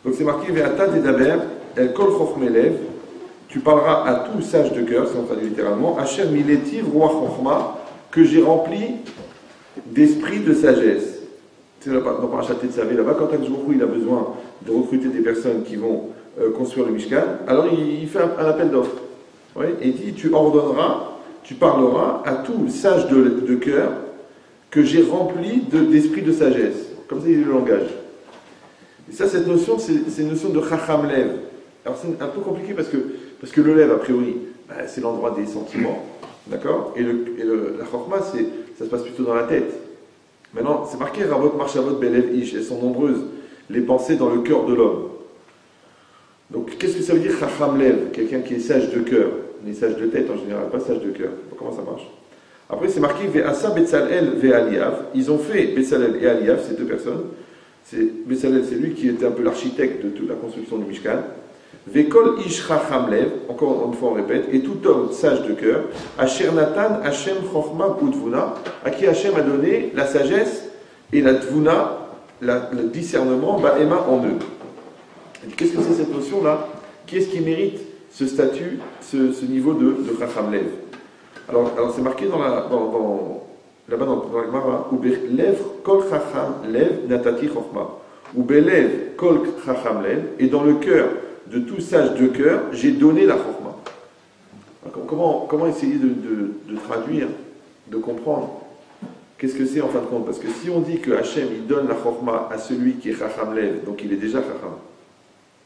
Donc c'est marqué Ve'ata Dedaber, El Kol Chochmei Lev, tu parleras à tout sage de cœur, si on traduit littéralement, Hachem Miletiv Roi Chochma, que j'ai rempli d'esprit de sagesse. C'est dans Parashat Tetzavé, là-bas, quand Akadosh Baruch Hu, il a besoin de recruter des personnes qui vont construire le Mishkan, alors il fait un appel d'offres. Oui, et il dit, tu ordonneras, tu parleras à tout sage de cœur que j'ai rempli d'esprit de sagesse. Comme ça, il est le langage. Et ça, cette notion, c'est une notion de Chacham Lev. Alors c'est un peu compliqué parce que le Lev, a priori, c'est l'endroit des sentiments, d'accord, et la Chochma, ça se passe plutôt dans la tête. Maintenant, c'est marqué Ravot Marchavot Belev Ish, elles sont nombreuses, les pensées dans le cœur de l'homme. Donc, qu'est-ce que ça veut dire Chacham Lev? Quelqu'un qui est sage de cœur. On est sage de tête en général, pas sage de cœur. Comment ça marche? Après, c'est marqué Ve'asa Betzalel Ve'aliav. Ils ont fait Betzalel et Aliav, ces deux personnes. Betzalel, c'est lui qui était un peu l'architecte de toute la construction du Mishkan. Ve'kol Ish Chacham Lev, encore une fois on répète, et tout homme sage de cœur, Asher Natan Hashem Chochma Utvuna, à qui Hashem a donné la sagesse et la Tvuna, le discernement, Ba'ema en eux. Qu'est-ce que c'est cette notion-là? Qui est-ce qui mérite ce statut, ce niveau de Chacham Lev? Alors c'est marqué là-bas dans la Gemara, Ubelev kol Chacham Lev natati chochma. Ubelev kol Chacham Lev, et dans le cœur de tout sage de cœur, j'ai donné la chochma. Comment essayer de traduire, de comprendre? Qu'est-ce que c'est en fin de compte? Parce que si on dit que Hachem il donne la chochma à celui qui est Chacham Lev, donc il est déjà Chacham.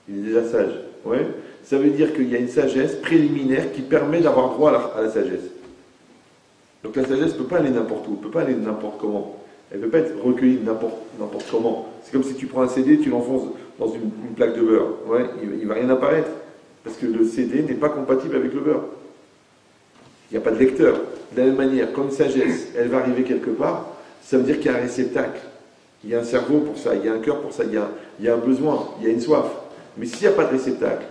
Il est déjà sage. Ouais. Ça veut dire qu'il y a une sagesse préliminaire qui permet d'avoir droit à la sagesse. Donc la sagesse ne peut pas aller n'importe où, ne peut pas aller n'importe comment. Elle ne peut pas être recueillie n'importe comment. C'est comme si tu prends un CD, tu l'enfonces dans une plaque de beurre. Ouais, il ne va rien apparaître. Parce que le CD n'est pas compatible avec le beurre. Il n'y a pas de lecteur. De la même manière, comme une sagesse, elle va arriver quelque part, ça veut dire qu'il y a un réceptacle. Il y a un cerveau pour ça, il y a un cœur pour ça, il y a un besoin, il y a une soif. Mais s'il n'y a pas de réceptacle,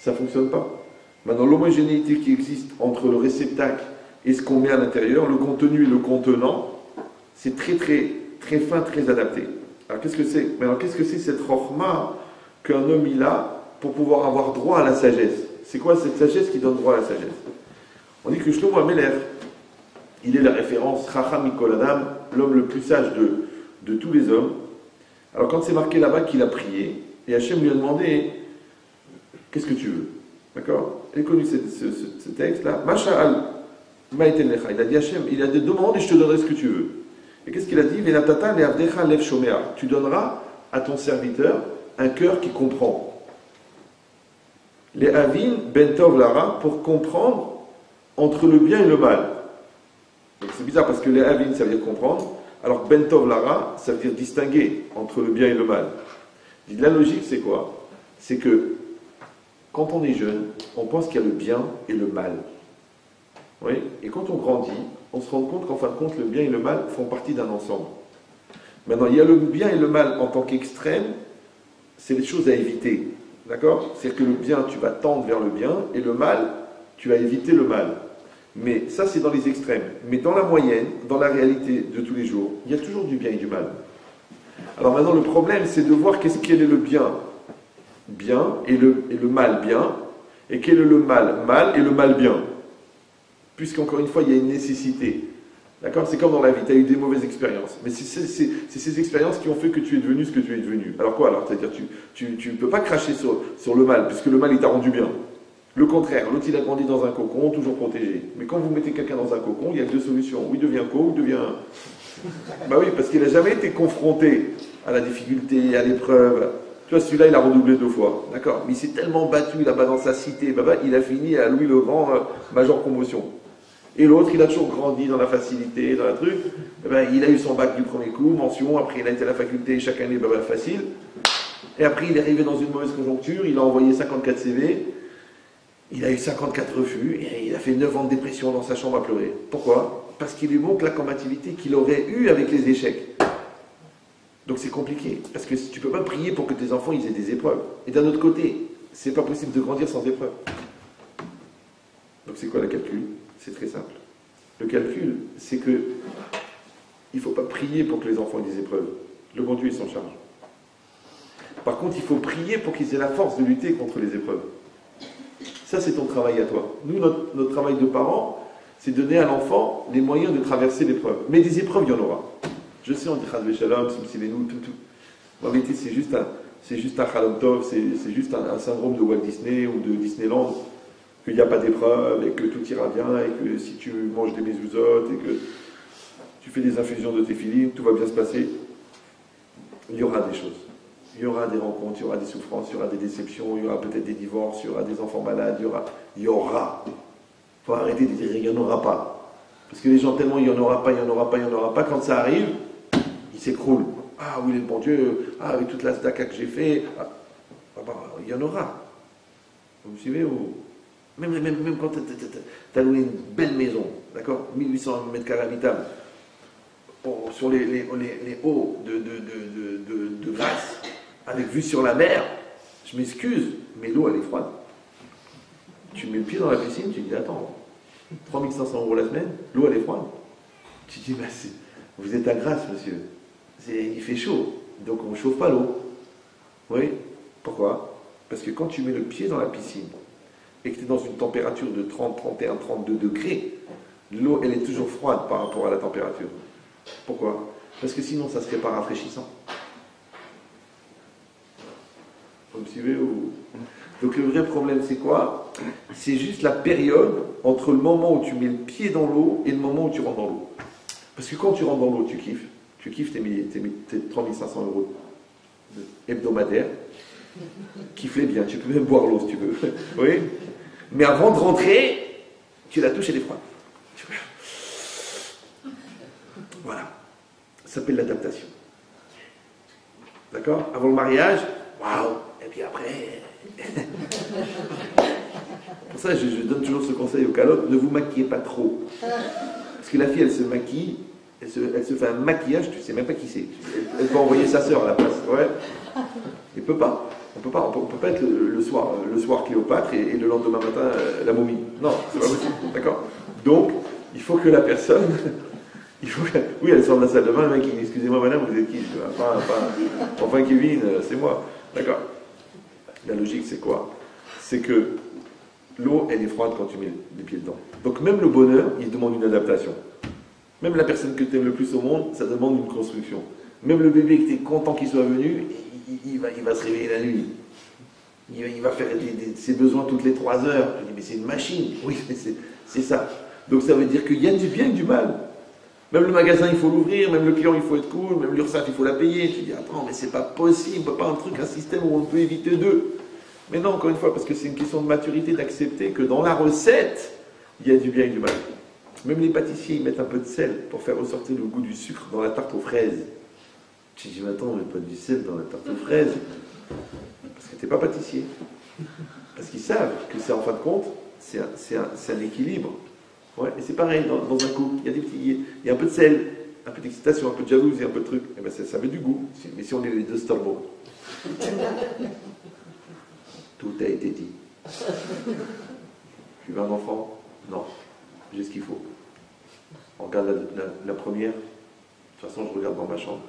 ça ne fonctionne pas. Maintenant, l'homogénéité qui existe entre le réceptacle et ce qu'on met à l'intérieur, le contenu et le contenant, c'est très très très fin, très adapté. Alors qu'est-ce que c'est? Mais alors qu'est-ce que c'est cette rochma qu'un homme il a pour pouvoir avoir droit à la sagesse? C'est quoi cette sagesse qui donne droit à la sagesse? On dit que Shlomo HaMelech, il est la référence Chacham Mikol Adam, l'homme le plus sage de tous les hommes. Alors quand c'est marqué là-bas qu'il a prié, et Hachem lui a demandé qu'est-ce que tu veux? D'accord? Elle est connue ce texte-là. Masha'al Ma'iten Lecha. Il a dit Hachem, il a dit demande et je te donnerai ce que tu veux. Et qu'est-ce qu'il a dit? Venatata le'avdecha lev shomea. Tu donneras à ton serviteur un cœur qui comprend. Les avin ben tov lara, pour comprendre entre le bien et le mal. Donc c'est bizarre parce que les avin ça veut dire comprendre, alors ben tov lara ça veut dire distinguer entre le bien et le mal. La logique, c'est quoi? C'est que quand on est jeune, on pense qu'il y a le bien et le mal. Oui? Et quand on grandit, on se rend compte qu'en fin de compte, le bien et le mal font partie d'un ensemble. Maintenant, il y a le bien et le mal en tant qu'extrême, c'est les choses à éviter. D'accord? C'est-à-dire que le bien, tu vas tendre vers le bien, et le mal, tu vas éviter le mal. Mais ça, c'est dans les extrêmes. Mais dans la moyenne, dans la réalité de tous les jours, il y a toujours du bien et du mal. Alors maintenant, le problème, c'est de voir quel est le bien et le mal bien, et quel est le mal et le mal bien. Puisqu'encore une fois, il y a une nécessité. D'accord? C'est comme dans la vie, tu as eu des mauvaises expériences. Mais c'est ces expériences qui ont fait que tu es devenu ce que tu es devenu. Alors quoi alors? C'est-à-dire tu ne peux pas cracher sur le mal, puisque le mal, il t'a rendu bien. Le contraire, l'autre, il a grandi dans un cocon, toujours protégé. Mais quand vous mettez quelqu'un dans un cocon, il y a deux solutions. Ou il devient ou il devient... Bah oui, parce qu'il n'a jamais été confronté à la difficulté, à l'épreuve. Tu vois, celui-là, il a redoublé 2 fois. D'accord? Mais il s'est tellement battu là-bas dans sa cité, il a fini à Louis le Grand, major promotion. Et l'autre, il a toujours grandi dans la facilité, dans la truc. Il a eu son bac du premier coup, mention, après il a été à la faculté chaque année, facile. Et après, il est arrivé dans une mauvaise conjoncture, il a envoyé 54 CV, il a eu 54 refus, et il a fait 9 ans de dépression dans sa chambre à pleurer. Pourquoi? Parce qu'il lui manque la combativité qu'il aurait eue avec les échecs. Donc c'est compliqué, parce que tu ne peux pas prier pour que tes enfants ils aient des épreuves. Et d'un autre côté, c'est pas possible de grandir sans épreuve. Donc c'est quoi le calcul? C'est très simple. Le calcul, c'est que il ne faut pas prier pour que les enfants aient des épreuves. Le bon Dieu, il s'en charge. Par contre, il faut prier pour qu'ils aient la force de lutter contre les épreuves. Ça, c'est ton travail à toi. Nous, notre travail de parents, c'est donner à l'enfant les moyens de traverser l'épreuve. Mais des épreuves, il y en aura. Je sais, on dit Chazvé Shalom, Simsilenou, tout. En vérité, c'est juste un Chalom Tov, c'est juste un syndrome de Walt Disney ou de Disneyland, qu'il n'y a pas d'épreuve et que tout ira bien et que si tu manges des mezuzot et que tu fais des infusions de téphilines, tout va bien se passer. Il y aura des choses. Il y aura des rencontres, il y aura des souffrances, il y aura des déceptions, il y aura peut-être des divorces, il y aura des enfants malades, il y aura. Il faut arrêter de dire il n'y en aura pas. Parce que les gens, tellement il n'y en aura pas, il n'y en aura pas, il n'y en aura pas, quand ça arrive, ils s'écroulent. Ah oui, le bon Dieu, ah, avec toute la tzedaka que j'ai fait, il y en aura. Vous me suivez ou... Même quand tu as loué une belle maison, d'accord, 1800 mètres carrés habitables, sur les hauts de Grasse, avec vue sur la mer, je m'excuse, mais l'eau elle est froide. Tu mets le pied dans la piscine, tu dis attends, 3500 € la semaine, l'eau elle est froide. Tu dis bah, vous êtes à Grasse, monsieur, il fait chaud, donc on ne chauffe pas l'eau. Oui, pourquoi? Parce que quand tu mets le pied dans la piscine et que tu es dans une température de 30, 31, 32 degrés, l'eau elle est toujours froide par rapport à la température. Pourquoi? Parce que sinon ça ne serait pas rafraîchissant. Vous me suivez ou... Donc le vrai problème c'est quoi? C'est juste la période entre le moment où tu mets le pied dans l'eau et le moment où tu rentres dans l'eau. Parce que quand tu rentres dans l'eau, tu kiffes tes 3500 € hebdomadaires, kiffe-les bien, tu peux même boire l'eau si tu veux. Oui. Mais avant de rentrer, tu la touches, elle est froide. Voilà. Ça s'appelle l'adaptation. D'accord? Avant le mariage, waouh! Et puis après... Pour ça, je donne toujours ce conseil aux calottes, ne vous maquillez pas trop. Parce que la fille, elle se maquille, elle se fait un maquillage, tu ne sais même pas qui c'est. Elle peut envoyer sa sœur à la place. Ouais. Il peut pas. On peut pas être le soir Cléopâtre et le lendemain matin la momie. Non, c'est pas possible. D'accord? Donc, il faut que la personne... Oui, elle sort de la salle de bain, le mec, excusez-moi madame, vous êtes qui? Enfin Kevin, c'est moi. D'accord. La logique, c'est quoi? C'est que l'eau, elle est froide quand tu mets les pieds dedans. Donc même le bonheur, il demande une adaptation. Même la personne que tu aimes le plus au monde, ça demande une construction. Même le bébé que tu es content qu'il soit venu, il va se réveiller la nuit. Il va faire ses besoins toutes les 3 heures. Je dis, mais c'est une machine. Oui, c'est ça. Donc ça veut dire qu'il y a du bien et du mal. Même le magasin, il faut l'ouvrir, même le client, il faut être cool, même l'URSSAF, il faut la payer. Tu dis, attends, mais c'est pas possible, pas un système où on peut éviter d'eux. Mais non, encore une fois, parce que c'est une question de maturité, d'accepter que dans la recette, il y a du bien et du mal. Même les pâtissiers, ils mettent un peu de sel pour faire ressortir le goût du sucre dans la tarte aux fraises. Tu dis, mais attends, on met pas du sel dans la tarte aux fraises. Parce que t'es pas pâtissier. Parce qu'ils savent que c'est en fin de compte, c'est un équilibre. Ouais, et c'est pareil, dans un couple, il y a un peu de sel, un peu d'excitation, un peu de jalousie, un peu de truc. Et ben ça met du goût. Mais si on est les deux Storbo. Tout a été dit. Tu veux un enfant? Non. J'ai ce qu'il faut. On regarde la première. De toute façon, je regarde dans ma chambre.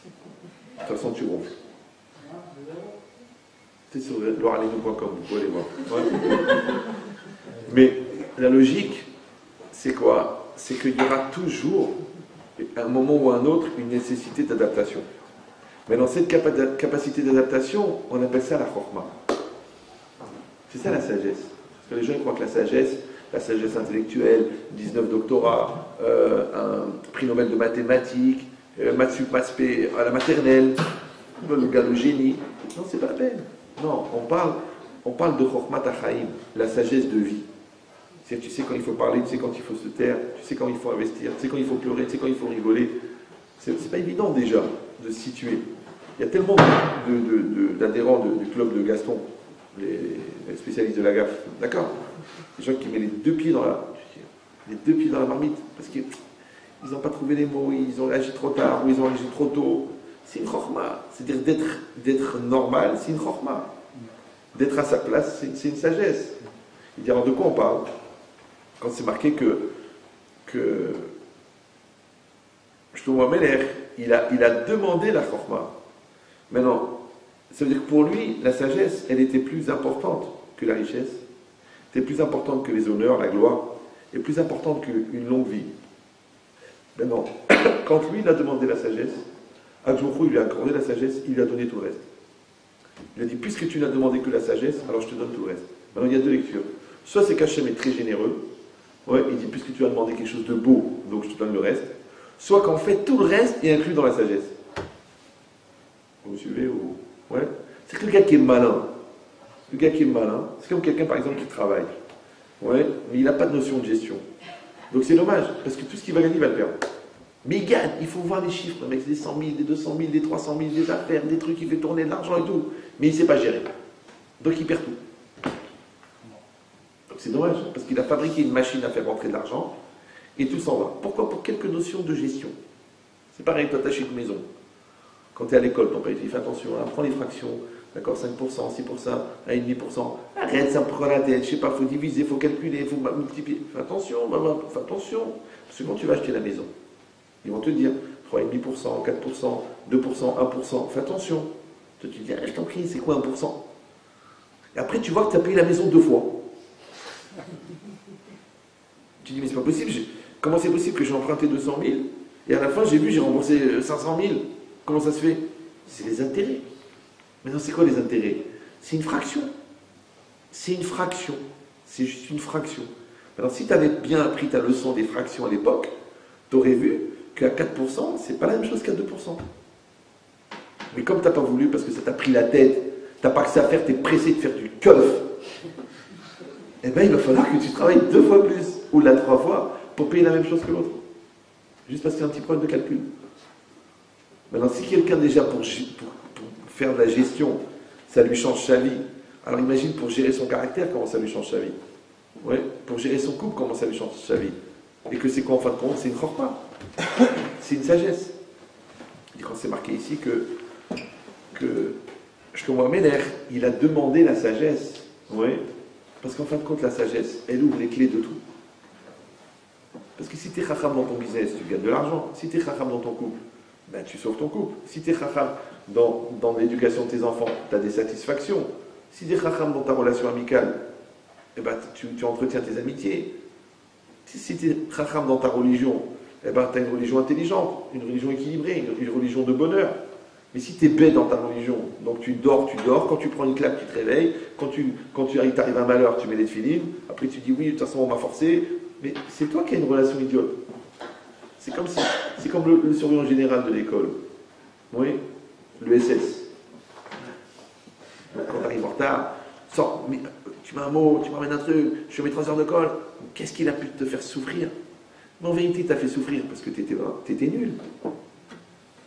De toute façon, tu ronfles. C'est sur loiraleno.com, vous pouvez aller voir. Ouais. Mais la logique, c'est quoi? C'est qu'il y aura toujours, à un moment ou à un autre, une nécessité d'adaptation. Mais dans cette capacité d'adaptation, on appelle ça la chorma. C'est ça la sagesse. Parce que les gens croient que la sagesse intellectuelle, 19 doctorats, un prix Nobel de mathématiques, maths sup, maths spé à la maternelle, le gars, le génie. Non, c'est pas la peine. Non, on parle de chormat achaim, la sagesse de vie. Tu sais quand il faut parler, tu sais quand il faut se taire, tu sais quand il faut investir, tu sais quand il faut pleurer, tu sais quand il faut rigoler. C'est pas évident déjà de se situer. Il y a tellement d'adhérents du club de Gaston, les spécialistes de la gaffe, d'accord? Les gens qui mettent les deux pieds dans la marmite, parce qu'ils n'ont pas trouvé les mots, ils ont réagi trop tard, ou ils ont réagi trop tôt. C'est une chorma. C'est-à-dire d'être normal, c'est une chorma. D'être à sa place, c'est une sagesse. Il dit alors de quoi on parle? Quand c'est marqué que Shlomo Amelech, il a demandé la chorma. Maintenant, ça veut dire que pour lui, la sagesse, elle était plus importante que la richesse, était plus importante que les honneurs, la gloire, et plus importante qu'une longue vie. Maintenant, quand lui, il a demandé la sagesse, Adjourou, il lui a accordé la sagesse, il lui a donné tout le reste. Il a dit, puisque tu n'as demandé que la sagesse, alors je te donne tout le reste. Maintenant, il y a deux lectures. Soit c'est qu'Hachem est très généreux, ouais, il dit, puisque tu as demandé quelque chose de beau, donc je te donne le reste. Soit qu'en fait, tout le reste est inclus dans la sagesse. Vous suivez ou... Ouais. C'est que le gars qui est malin. Le gars qui est malin, c'est comme quelqu'un, par exemple, qui travaille. Ouais, mais il n'a pas de notion de gestion. Donc c'est dommage, parce que tout ce qu'il va gagner, il va le perdre. Mais il gagne, il faut voir les chiffres, le mec, c'est des 100 000, des 200 000, des 300 000, des affaires, des trucs, il fait tourner de l'argent et tout. Mais il ne sait pas gérer. Donc il perd tout. Donc c'est dommage, parce qu'il a fabriqué une machine à faire rentrer de l'argent, et tout s'en va. Pourquoi? Pour quelques notions de gestion. C'est pareil, toi, t'achètes une maison. Quand tu es à l'école, ton père, il fait attention, prends les fractions, d'accord, 5%, 6%, 1,5%. Arrête, ça me prend la tête, je sais pas, il faut diviser, il faut calculer, il faut multiplier. Fais attention, maman, fais attention. Parce que quand tu vas acheter la maison, ils vont te dire 3,5%, 4%, 2%, 1%. Fais attention. Toi, tu te dis, je t'en prie, c'est quoi 1%? Et après, tu vois que tu as payé la maison 2 fois. Tu dis, mais c'est pas possible. Comment c'est possible que j'ai emprunté 200 000 et à la fin, j'ai remboursé 500 000? Comment ça se fait? C'est les intérêts. Maintenant, c'est quoi les intérêts? C'est une fraction. C'est une fraction. C'est juste une fraction. Alors, si tu avais bien appris ta leçon des fractions à l'époque, tu aurais vu qu'à 4%, c'est pas la même chose qu'à 2%. Mais comme tu n'as pas voulu, parce que ça t'a pris la tête, tu n'as pas que ça à faire, tu es pressé de faire du keuf, eh bien, il va falloir que tu travailles 2 fois plus, ou 3 fois, pour payer la même chose que l'autre. Juste parce qu'il y a un petit problème de calcul. Maintenant, si quelqu'un déjà, pour faire de la gestion, ça lui change sa vie, alors imagine pour gérer son caractère, comment ça lui change sa vie. Ouais, pour gérer son couple, comment ça lui change sa vie. Et que c'est quoi en fin de compte? C'est une chorpa. C'est une sagesse. Et quand c'est marqué ici que Shlomo Améler, il a demandé la sagesse. Ouais. Parce qu'en fin de compte, la sagesse, elle ouvre les clés de tout. Parce que si tu es chacham dans ton business, tu gagnes de l'argent. Si tu es chacham dans ton couple, ben, tu sauves ton couple. Si tu es chacham dans l'éducation de tes enfants, tu as des satisfactions. Si tu es chacham dans ta relation amicale, eh ben, tu entretiens tes amitiés. Si tu es chacham dans ta religion, eh ben, tu as une religion intelligente, une religion équilibrée, une religion de bonheur. Mais si tu es bête dans ta religion, donc tu dors, quand tu prends une claque, tu te réveilles, quand tu arrives un malheur, tu mets des filines, après tu dis oui, de toute façon on m'a forcé, mais c'est toi qui as une relation idiote. C'est comme le surveillant général de l'école. Oui, le SS. Donc, quand tu arrives en retard, sors, mais, tu m'as un mot, tu m'amènes un truc, je fais mes 3 heures de colle, qu'est-ce qu'il a pu te faire souffrir? Mais en vérité, tu as fait souffrir parce que tu étais nul.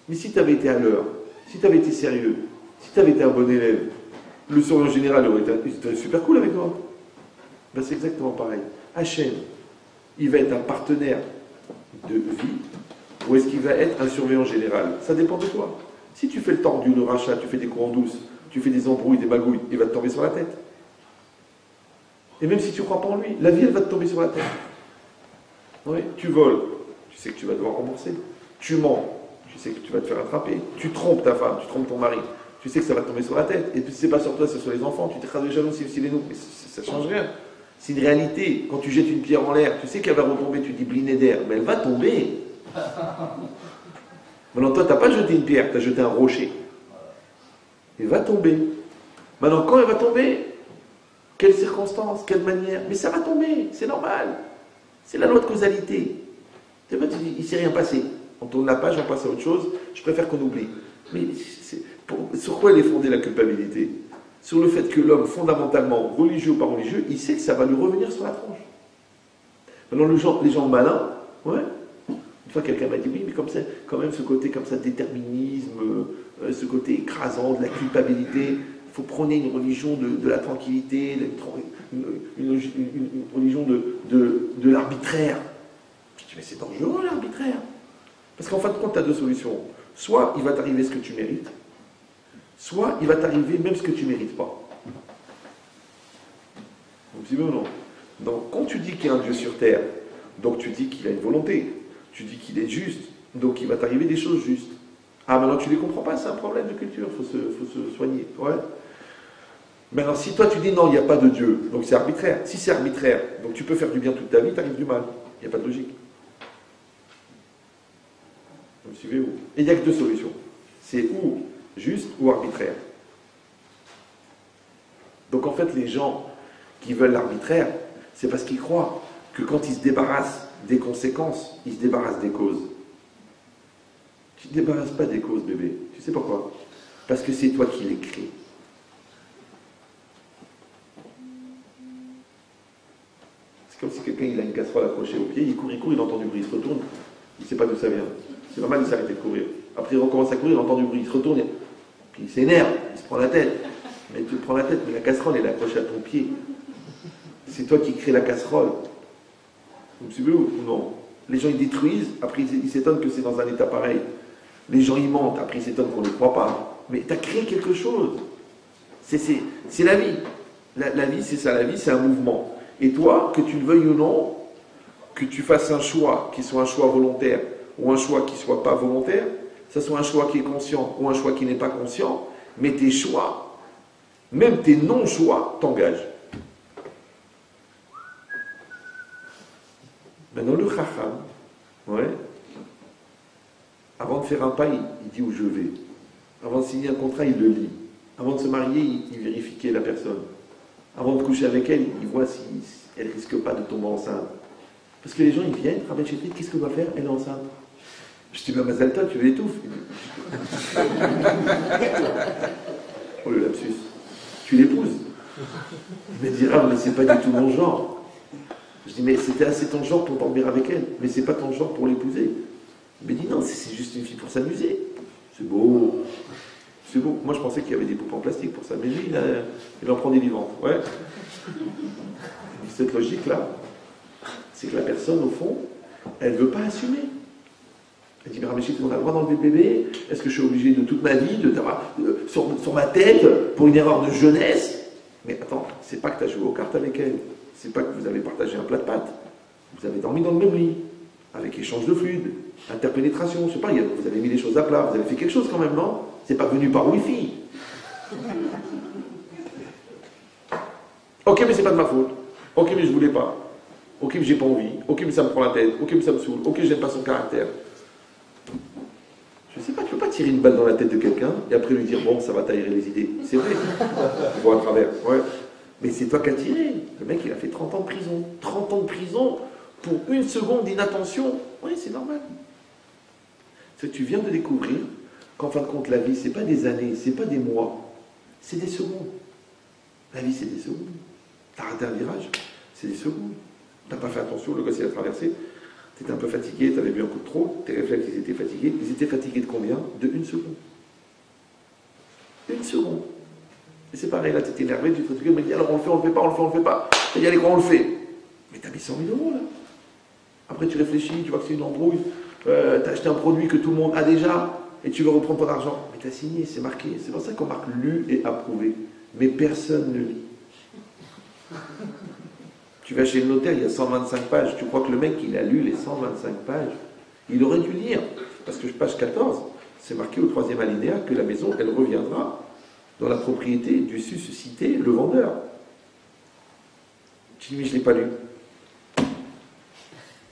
Mais si tu avais été à l'heure, si tu avais été sérieux, si tu avais été un bon élève, le surveillant général aurait été super cool avec toi. Ben, c'est exactement pareil. Hachem, il va être un partenaire de vie, ou est-ce qu'il va être un surveillant général? Ça dépend de toi. Si tu fais le tordu, le rachat, tu fais des courants douces, tu fais des embrouilles, des magouilles, il va te tomber sur la tête. Et même si tu ne crois pas en lui, la vie, elle va te tomber sur la tête. Oui, tu voles, tu sais que tu vas devoir rembourser. Tu mens, tu sais que tu vas te faire attraper. Tu trompes ta femme, tu trompes ton mari, tu sais que ça va te tomber sur la tête. Et puis si c'est pas sur toi, c'est sur les enfants, tu t'écrases de jaloux si les nous. Mais ça ne change rien. C'est une réalité. Quand tu jettes une pierre en l'air, tu sais qu'elle va retomber, tu dis bliné d'air, mais elle va tomber. Maintenant, toi, tu n'as pas jeté une pierre, tu as jeté un rocher. Elle va tomber. Maintenant, quand elle va tomber, quelles circonstances, quelle manière? Mais ça va tomber, c'est normal. C'est la loi de causalité. Tu dis, il ne s'est rien passé. On tourne la page, on passe à autre chose, je préfère qu'on oublie. Mais sur quoi elle est fondée la culpabilité? Sur le fait que l'homme, fondamentalement, religieux ou pas religieux, il sait que ça va lui revenir sur la tronche. Maintenant, les gens malins, ouais. Une fois, quelqu'un m'a dit, oui, mais comme ça, quand même, ce côté comme ça, déterminisme, ce côté écrasant de la culpabilité, il faut prôner une religion de la tranquillité, une religion de l'arbitraire. Je dis, mais c'est dangereux l'arbitraire. Parce qu'en fin de compte, tu as 2 solutions. Soit il va t'arriver ce que tu mérites, soit il va t'arriver même ce que tu ne mérites pas. Vous suivez ou non? Donc, quand tu dis qu'il y a un Dieu sur terre, donc tu dis qu'il a une volonté, tu dis qu'il est juste, donc il va t'arriver des choses justes. Ah, maintenant tu ne les comprends pas, c'est un problème de culture, il faut se soigner. Ouais. Maintenant, si toi tu dis non, il n'y a pas de Dieu, donc c'est arbitraire. Si c'est arbitraire, donc tu peux faire du bien toute ta vie, tu arrives du mal. Il n'y a pas de logique. Vous me suivez où? Et il n'y a que deux solutions. C'est ou juste ou arbitraire. Donc en fait, les gens qui veulent l'arbitraire, c'est parce qu'ils croient que quand ils se débarrassent des conséquences, ils se débarrassent des causes. Tu ne te débarrasses pas des causes, bébé. Tu sais pourquoi? Parce que c'est toi qui les crées. C'est comme si quelqu'un il a une casserole accrochée au pied, il court, il entend du bruit, il se retourne, il ne sait pas d'où ça vient. C'est normal de s'arrêter de courir. Après il recommence à courir, il entend du bruit, il se retourne, puis il s'énerve, il se prend la tête. Mais tu te prends la tête, mais la casserole elle est accrochée à ton pied. C'est toi qui crée la casserole. Vous me suivez ou non? Les gens ils détruisent, après ils s'étonnent que c'est dans un état pareil. Les gens ils mentent, après ils s'étonnent qu'on ne croit pas. Mais tu as créé quelque chose. C'est la vie. La vie c'est ça, la vie c'est un mouvement. Et toi, que tu le veuilles ou non, que tu fasses un choix qui soit un choix volontaire ou un choix qui ne soit pas volontaire, que ce soit un choix qui est conscient ou un choix qui n'est pas conscient, mais tes choix, même tes non-choix, t'engagent. Maintenant, le chacham, ouais, avant de faire un pas, il dit où je vais. Avant de signer un contrat, il le lit. Avant de se marier, il vérifie qui est la personne. Avant de coucher avec elle, il voit si elle ne risque pas de tomber enceinte. Parce que les gens, ils viennent, travaillent chez lui, qu'est-ce qu'on va faire? Elle est enceinte. Je dis, Mazal Tov, tu l'étouffes. Oh le lapsus. Tu l'épouses. Il me dit, ah, mais c'est pas du tout mon genre. Je dis, mais c'était assez ton genre pour dormir avec elle, mais c'est pas ton genre pour l'épouser. Il me dit, non, c'est juste une fille pour s'amuser. C'est beau. C'est beau. Moi, je pensais qu'il y avait des poupées en plastique pour ça, mais lui, il en prend des vivantes. Ouais. Cette logique-là, c'est que la personne, au fond, elle ne veut pas assumer. Elle dit, mais Rameshit, on a le droit d'enlever le bébé? Est-ce que je suis obligé de toute ma vie, sur ma tête, pour une erreur de jeunesse? Mais attends, c'est pas que tu as joué aux cartes avec elle. C'est pas que vous avez partagé un plat de pâtes. Vous avez dormi dans le même lit, avec échange de fluides, interpénétration, je sais pas, vous avez mis les choses à plat, vous avez fait quelque chose quand même, non? C'est pas venu par Wi-Fi. Ok, mais c'est pas de ma faute. Ok, mais je voulais pas. Ok, mais j'ai pas envie. Ok, mais ça me prend la tête. Ok, mais ça me saoule. Ok, j'aime pas son caractère. Je sais pas, tu peux pas tirer une balle dans la tête de quelqu'un et après lui dire, bon, ça va t'aérer les idées. C'est vrai. On voit à travers. Ouais. Mais c'est toi qui as tiré. Le mec, il a fait 30 ans de prison. 30 ans de prison pour une seconde d'inattention. Oui, c'est normal. C'est que tu viens de découvrir qu'en fin de compte, la vie, c'est pas des années, c'est pas des mois, c'est des secondes. La vie, c'est des secondes. T'as raté un virage, c'est des secondes. T'as pas fait attention, le gosse il a traversé, t'étais un peu fatigué, t'avais bu un coup de trop, tes réflexes ils étaient fatigués. Ils étaient fatigués de combien? De une seconde. Une seconde. Et c'est pareil, là t'étais énervé, tu te fatigues, mais dis alors on le fait pas, on le fait pas. Tu dis allez, quoi, on le fait? Mais t'as mis 100 000 euros là. Après tu réfléchis, tu vois que c'est une embrouille, t'as acheté un produit que tout le monde a déjà, et tu veux reprendre ton argent. Mais t'as signé, c'est marqué. C'est pour ça qu'on marque lu et approuvé. Mais personne ne lit. Tu vas chez le notaire, il y a 125 pages. Tu crois que le mec, il a lu les 125 pages? Il aurait dû lire. Parce que page 14, c'est marqué au 3e alinéa que la maison, elle reviendra dans la propriété du suscité, le vendeur. Tu dis, mais je ne l'ai pas lu.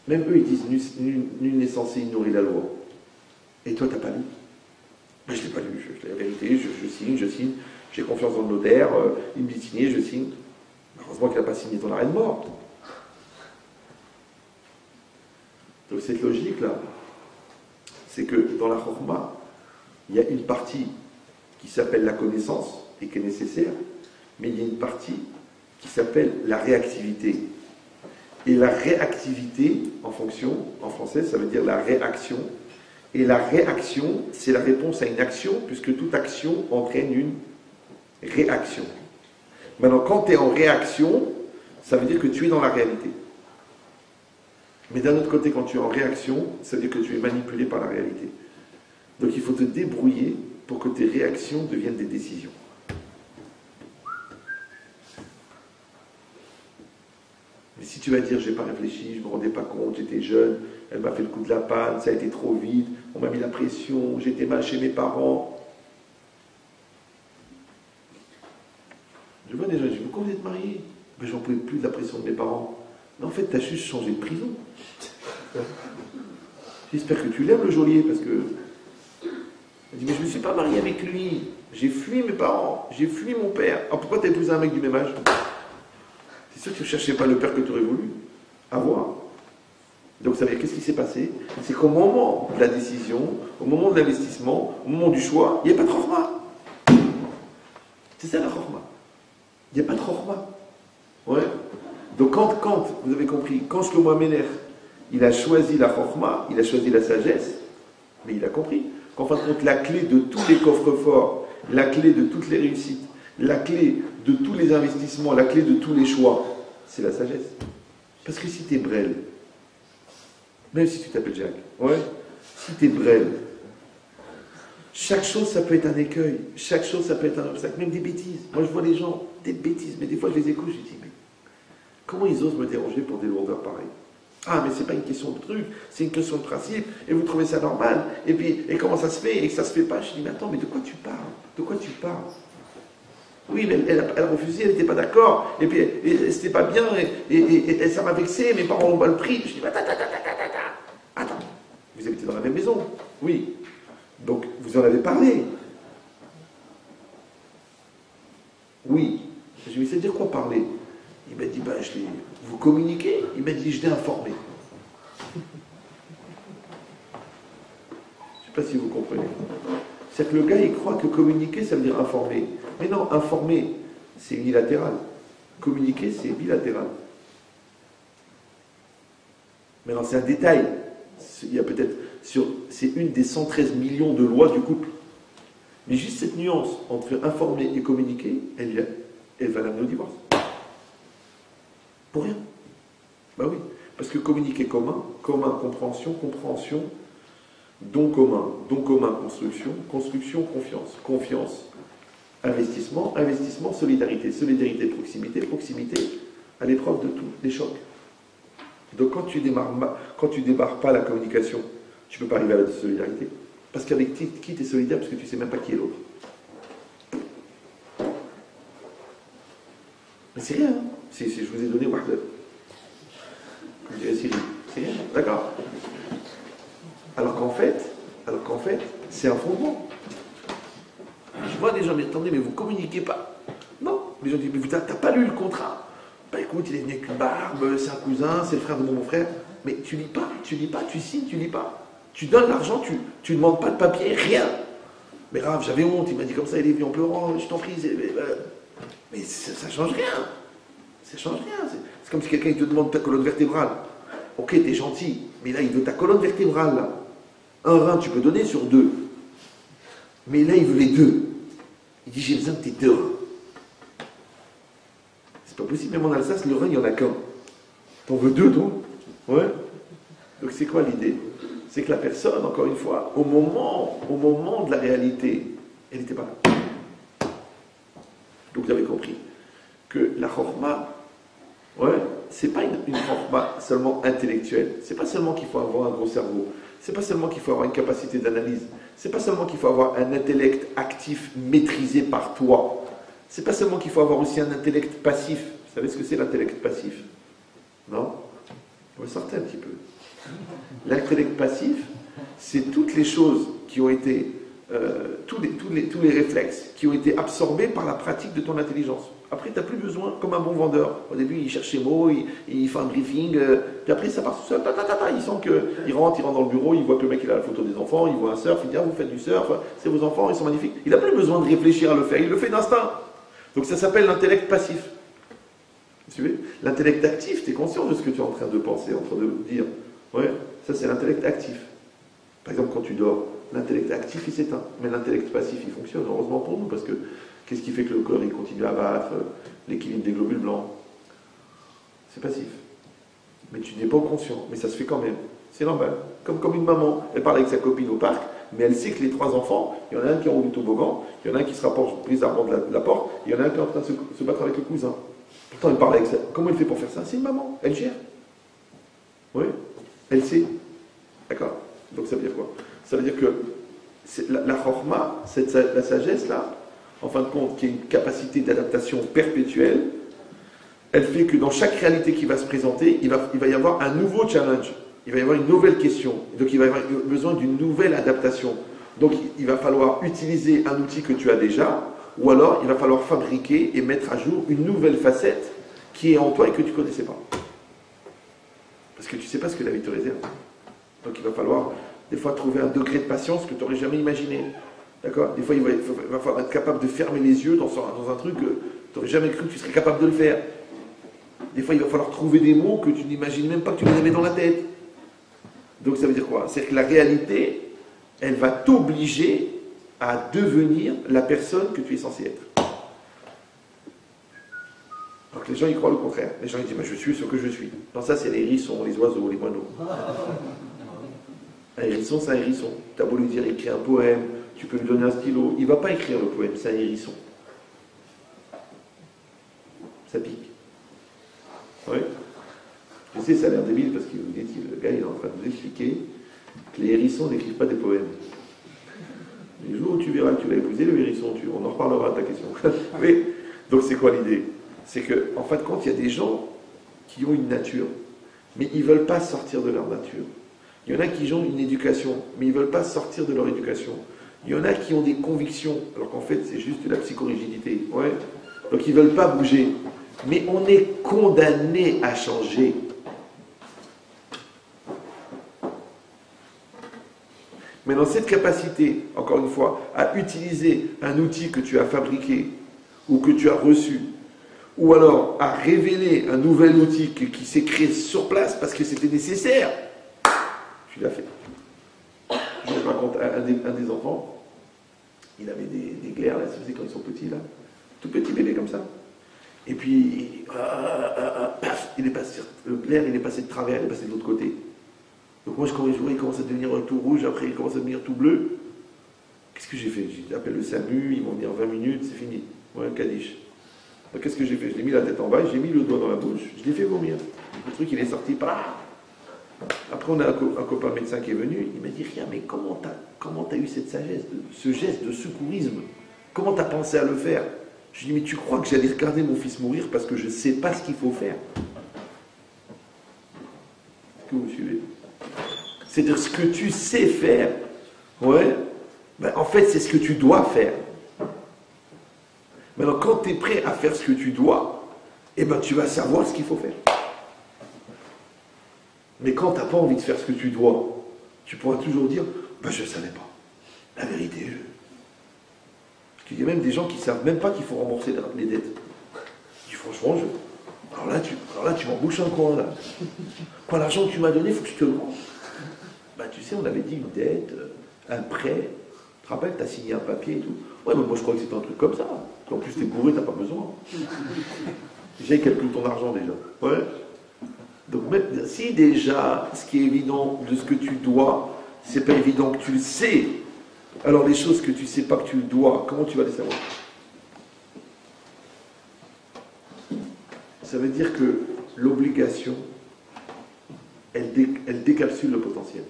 Même eux, ils disent, nul n'est censé ignorer la loi. Et toi, tu n'as pas lu. Mais je ne l'ai pas lu. La vérité, je signe. J'ai confiance dans le notaire. Il me dit de signer, je signe. Heureusement qu'il n'a pas signé ton arrêt de mort. Donc cette logique-là, c'est que dans la Chokhma, il y a une partie qui s'appelle la connaissance et qui est nécessaire, mais il y a une partie qui s'appelle la réactivité. Et la réactivité, en français, ça veut dire la réaction. Et la réaction, c'est la réponse à une action, puisque toute action entraîne une réaction. Maintenant, quand tu es en réaction, ça veut dire que tu es dans la réalité. Mais d'un autre côté, quand tu es en réaction, ça veut dire que tu es manipulé par la réalité. Donc il faut te débrouiller pour que tes réactions deviennent des décisions. Mais si tu vas dire, j'ai pas réfléchi, je me rendais pas compte, j'étais jeune, elle m'a fait le coup de la panne, ça a été trop vite, on m'a mis la pression, j'étais mal chez mes parents. Je vois des gens, je dis, vous, quand vous êtes mariés, ben, j'en pouvais plus de la pression de mes parents. Mais en fait, tu as juste changé de prison. J'espère que tu l'aimes, le geôlier, parce que... Elle dit, mais je ne me suis pas marié avec lui. J'ai fui mes parents, j'ai fui mon père. Alors pourquoi tu as épousé un mec du même âge? C'est sûr que tu ne cherchais pas le père que tu aurais voulu avoir. Donc ça veut dire, qu'est-ce qui s'est passé? C'est qu'au moment de la décision, au moment de l'investissement, au moment du choix, il n'y a pas de chorma. C'est ça la chorma. Il n'y a pas de chorma. Ouais. Donc quand, vous avez compris, quand Shlomo Ameler, il a choisi la chorma, il a choisi la sagesse, mais il a compris qu'en fin de compte, la clé de tous les coffres-forts, la clé de toutes les réussites, la clé de tous les investissements, la clé de tous les choix, c'est la sagesse. Parce que si tu es brel, même si tu t'appelles Jacques, ouais, si tu es brel, chaque chose ça peut être un écueil, chaque chose ça peut être un obstacle, même des bêtises. Moi je vois les gens, des bêtises, mais des fois je les écoute, je dis, mais comment ils osent me déranger pour des lourdeurs pareilles? Ah, mais c'est pas une question de truc, c'est une question de principe, et vous trouvez ça normal, et puis, et comment ça se fait, et que ça se fait pas? Je dis, mais attends, mais de quoi tu parles? De quoi tu parles? Oui, mais elle a refusé, elle n'était pas d'accord, et puis c'était pas bien, et ça m'a vexé, mes parents ont mal pris. Je dis, attends, vous habitez dans la même maison? Oui. Donc, vous en avez parlé? Oui. Je lui ai dit, c'est dire quoi parler? Il m'a dit, ben, vous communiquez? Il m'a dit, je l'ai informé. Je ne sais pas si vous comprenez. C'est-à-dire que le gars, il croit que communiquer, ça veut dire informer. Mais non, informer, c'est unilatéral. Communiquer, c'est bilatéral. Maintenant, c'est un détail. Il y a peut-être c'est une des 113 millions de lois du couple. Mais juste cette nuance entre informer et communiquer, elle va l'amener au divorce. Pour rien. Ben oui. Parce que communiquer commun, compréhension, don commun, construction, confiance, investissement, solidarité, proximité, à l'épreuve de tout, des chocs. Donc quand tu démarres pas la communication, tu ne peux pas arriver à la solidarité. Parce qu'avec qui tu es solidaire, parce que tu ne sais même pas qui est l'autre. Mais c'est rien, hein. Je vous ai donné Wahda. Comme dirait Cyril. C'est rien, d'accord. Alors qu'en fait, c'est un fondement. Je vois des gens, mais attendez, mais vous communiquez pas. Non, les gens disent, mais t'as pas lu le contrat? Bah écoute, il est venu avec une barbe, c'est un cousin, c'est le frère de mon frère. Mais tu lis pas, tu signes, tu lis pas. Tu donnes l'argent, tu ne demandes pas de papier, rien. Mais grave, j'avais honte, il m'a dit comme ça, il est venu en pleurant, je t'en prie. Mais ça change rien. Ça change rien. C'est comme si quelqu'un te demande ta colonne vertébrale. Ok, t'es gentil, mais là, il veut ta colonne vertébrale, là. Un rein, tu peux donner sur 2. Mais là, il veut les 2. Il dit, j'ai besoin de tes 2 reins. C'est pas possible, même en Alsace, le rein, il n'y en a qu'un. T'en veux 2, toi? Ouais. Donc, c'est quoi l'idée? C'est que la personne, encore une fois, au moment de la réalité, elle n'était pas là. Donc, vous avez compris que la chorma, ouais, c'est pas une chorma seulement intellectuelle. C'est pas seulement qu'il faut avoir un gros cerveau. C'est pas seulement qu'il faut avoir une capacité d'analyse. C'est pas seulement qu'il faut avoir un intellect actif maîtrisé par toi. C'est pas seulement qu'il faut avoir aussi un intellect passif. Vous savez ce que c'est l'intellect passif? Non? Vous sortez un petit peu. L'intellect passif, c'est toutes les choses qui ont été, tous les réflexes qui ont été absorbés par la pratique de ton intelligence. Après, tu n'as plus besoin, comme un bon vendeur. Au début, il cherche ses mots, il fait un briefing, puis après, ça part tout seul. Il sent qu'il rentre dans le bureau, il voit que le mec il a la photo des enfants, il voit un surf, il dit, ah, vous faites du surf, c'est vos enfants, ils sont magnifiques. Il n'a plus besoin de réfléchir à le faire, il le fait d'instinct. Donc ça s'appelle l'intellect passif. Vous suivez? L'intellect actif, tu es conscient de ce que tu es en train de penser, en train de dire. Ouais, ça c'est l'intellect actif. Par exemple, quand tu dors, l'intellect actif il s'éteint, mais l'intellect passif il fonctionne, heureusement pour nous, parce que qu'est-ce qui fait que le corps il continue à battre, l'équilibre des globules blancs? C'est passif. Mais tu n'es pas conscient, mais ça se fait quand même. C'est normal. Comme une maman, elle parle avec sa copine au parc, mais elle sait que les 3 enfants, il y en a un qui est en haut du toboggan, il y en a un qui se rapproche bizarrement de la porte, il y en a un qui est en train de se battre avec le cousin. Pourtant, elle parle avec ça. Comment elle fait pour faire ça? C'est une maman, elle gère. Oui, elle sait. D'accord? Donc ça veut dire quoi? Ça veut dire que la chorma, la sagesse là, en fin de compte, qui est une capacité d'adaptation perpétuelle, elle fait que dans chaque réalité qui va se présenter, il va y avoir un nouveau challenge, il va y avoir une nouvelle question, donc il va y avoir besoin d'une nouvelle adaptation. Donc il va falloir utiliser un outil que tu as déjà, ou alors il va falloir fabriquer et mettre à jour une nouvelle facette qui est en toi et que tu ne connaissais pas. Parce que tu ne sais pas ce que la vie te réserve. Donc il va falloir des fois trouver un degré de patience que tu n'aurais jamais imaginé. D'accord? Des fois il va falloir être capable de fermer les yeux dans un truc que tu n'aurais jamais cru que tu serais capable de le faire. Des fois il va falloir trouver des mots que tu n'imagines même pas que tu les avais dans la tête. Donc ça veut dire quoi? C'est que la réalité, elle va t'obliger à devenir la personne que tu es censé être. Donc les gens ils croient le contraire. Les gens ils disent je suis ce que je suis. Non, ça c'est les hérissons, les oiseaux, les moineaux. Un hérisson, c'est un hérisson. Tu as beau lui dire écris un poème, tu peux lui donner un stylo, il ne va pas écrire le poème, c'est un hérisson. Ça pique. Oui. Je sais, ça a l'air débile parce que vous dites que le gars il est en train de vous expliquer que les hérissons n'écrivent pas des poèmes. Les jours où tu verras que tu vas épouser le hérisson, on en reparlera de ta question. Oui. Donc c'est quoi l'idée? C'est qu'en fin de compte, il y a des gens qui ont une nature, mais ils ne veulent pas sortir de leur nature. Il y en a qui ont une éducation, mais ils ne veulent pas sortir de leur éducation. Il y en a qui ont des convictions, alors qu'en fait c'est juste de la psychorigidité. Ouais. Donc ils ne veulent pas bouger. Mais on est condamné à changer. Mais dans cette capacité, encore une fois, à utiliser un outil que tu as fabriqué ou que tu as reçu, ou alors à révéler un nouvel outil qui s'est créé sur place parce que c'était nécessaire, tu l'as fait. Je vous raconte un des enfants, il avait des glaires, là, ça faisait quand ils sont petits, là, tout petit bébé comme ça. Et puis, paf, il est passé, le glaire, il est passé de travers, il est passé de l'autre côté. Donc moi, quand je vois, il commence à devenir tout rouge, après il commence à devenir tout bleu. Qu'est-ce que j'ai fait? J'appelle le SAMU, ils vont venir 20 minutes, c'est fini. Ouais, Kaddish. Donc qu'est-ce que j'ai fait? Je l'ai mis la tête en bas, j'ai mis le doigt dans la bouche, je l'ai fait vomir. Le truc, il est sorti, par. Après, on a un copain médecin qui est venu, il m'a dit, rien, mais comment t'as eu cette sagesse, ce geste de secourisme? Comment t'as pensé à le faire? Je lui dis, mais tu crois que j'allais regarder mon fils mourir parce que je ne sais pas ce qu'il faut faire? Est-ce que vous suivez? C'est-à-dire ce que tu sais faire, ouais, ben, en fait, c'est ce que tu dois faire. Maintenant, quand tu es prêt à faire ce que tu dois, eh ben, tu vas savoir ce qu'il faut faire. Mais quand tu n'as pas envie de faire ce que tu dois, tu pourras toujours dire, ben, je ne savais pas. La vérité, Parce qu'il y a même des gens qui ne savent même pas qu'il faut rembourser les dettes. Je dis, franchement, alors là, tu m'en bouches un coin, là. Quoi, l'argent que tu m'as donné, il faut que je te le rende. Bah, tu sais, on avait dit une dette, un prêt. Tu te rappelles, tu as signé un papier et tout. Ouais, mais moi, je crois que c'était un truc comme ça. En plus, t'es bourré, t'as pas besoin. J'ai calculé ton argent déjà. Ouais. Donc, même si déjà, ce qui est évident de ce que tu dois, c'est pas évident que tu le sais, alors les choses que tu sais pas que tu le dois, comment tu vas les savoir? Ça veut dire que l'obligation, elle décapsule le potentiel.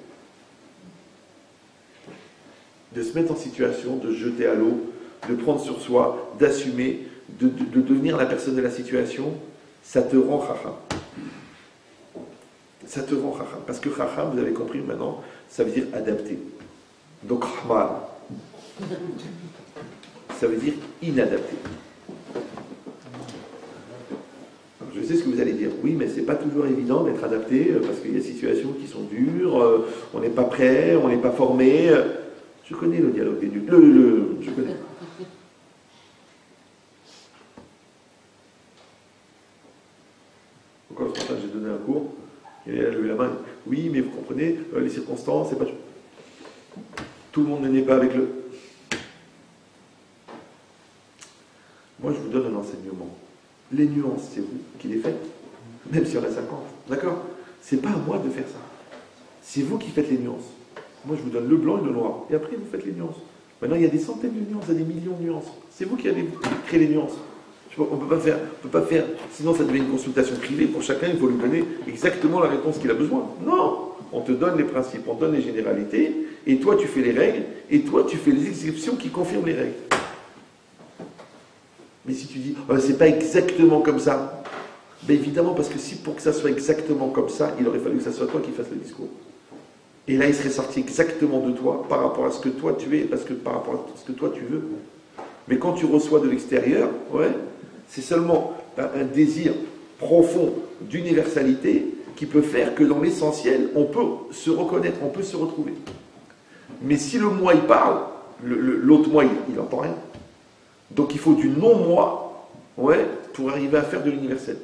De se mettre en situation, de se jeter à l'eau, de prendre sur soi, d'assumer, de devenir la personne de la situation, ça te rend chacham. Ça te rend chacham. Parce que chacham, vous avez compris maintenant, ça veut dire adapté. Donc chachmal, ça veut dire inadapté. Je sais ce que vous allez dire. Oui, mais c'est pas toujours évident d'être adapté parce qu'il y a des situations qui sont dures, on n'est pas prêt, on n'est pas formé. Je connais le dialogue des dieux. Je connais. Encore ce matin, j'ai donné un cours, et elle a levé la main. Oui, mais vous comprenez, les circonstances, c'est pas. Tout le monde n'est pas avec le. Moi, je vous donne un enseignement. Les nuances, c'est vous qui les faites, même si on a 50. D'accord? C'est pas à moi de faire ça. C'est vous qui faites les nuances. Moi, je vous donne le blanc et le noir. Et après, vous faites les nuances. Maintenant, il y a des centaines de nuances, il y a des millions de nuances. C'est vous qui allez créer les nuances. On peut pas faire, sinon ça devient une consultation privée pour chacun, il faut lui donner exactement la réponse qu'il a besoin. Non, on te donne les principes, on te donne les généralités, et toi tu fais les règles, et toi tu fais les exceptions qui confirment les règles. Mais si tu dis, oh, c'est pas exactement comme ça, ben évidemment, parce que si pour que ça soit exactement comme ça, il aurait fallu que ça soit toi qui fasses le discours. Et là, il serait sorti exactement de toi, par rapport à ce que toi tu es, par rapport à ce que toi tu veux. Mais quand tu reçois de l'extérieur, ouais, c'est seulement un désir profond d'universalité qui peut faire que dans l'essentiel, on peut se reconnaître, on peut se retrouver. Mais si le moi, il parle, l'autre moi, il n'entend rien. Donc il faut du non-moi, ouais, pour arriver à faire de l'universel.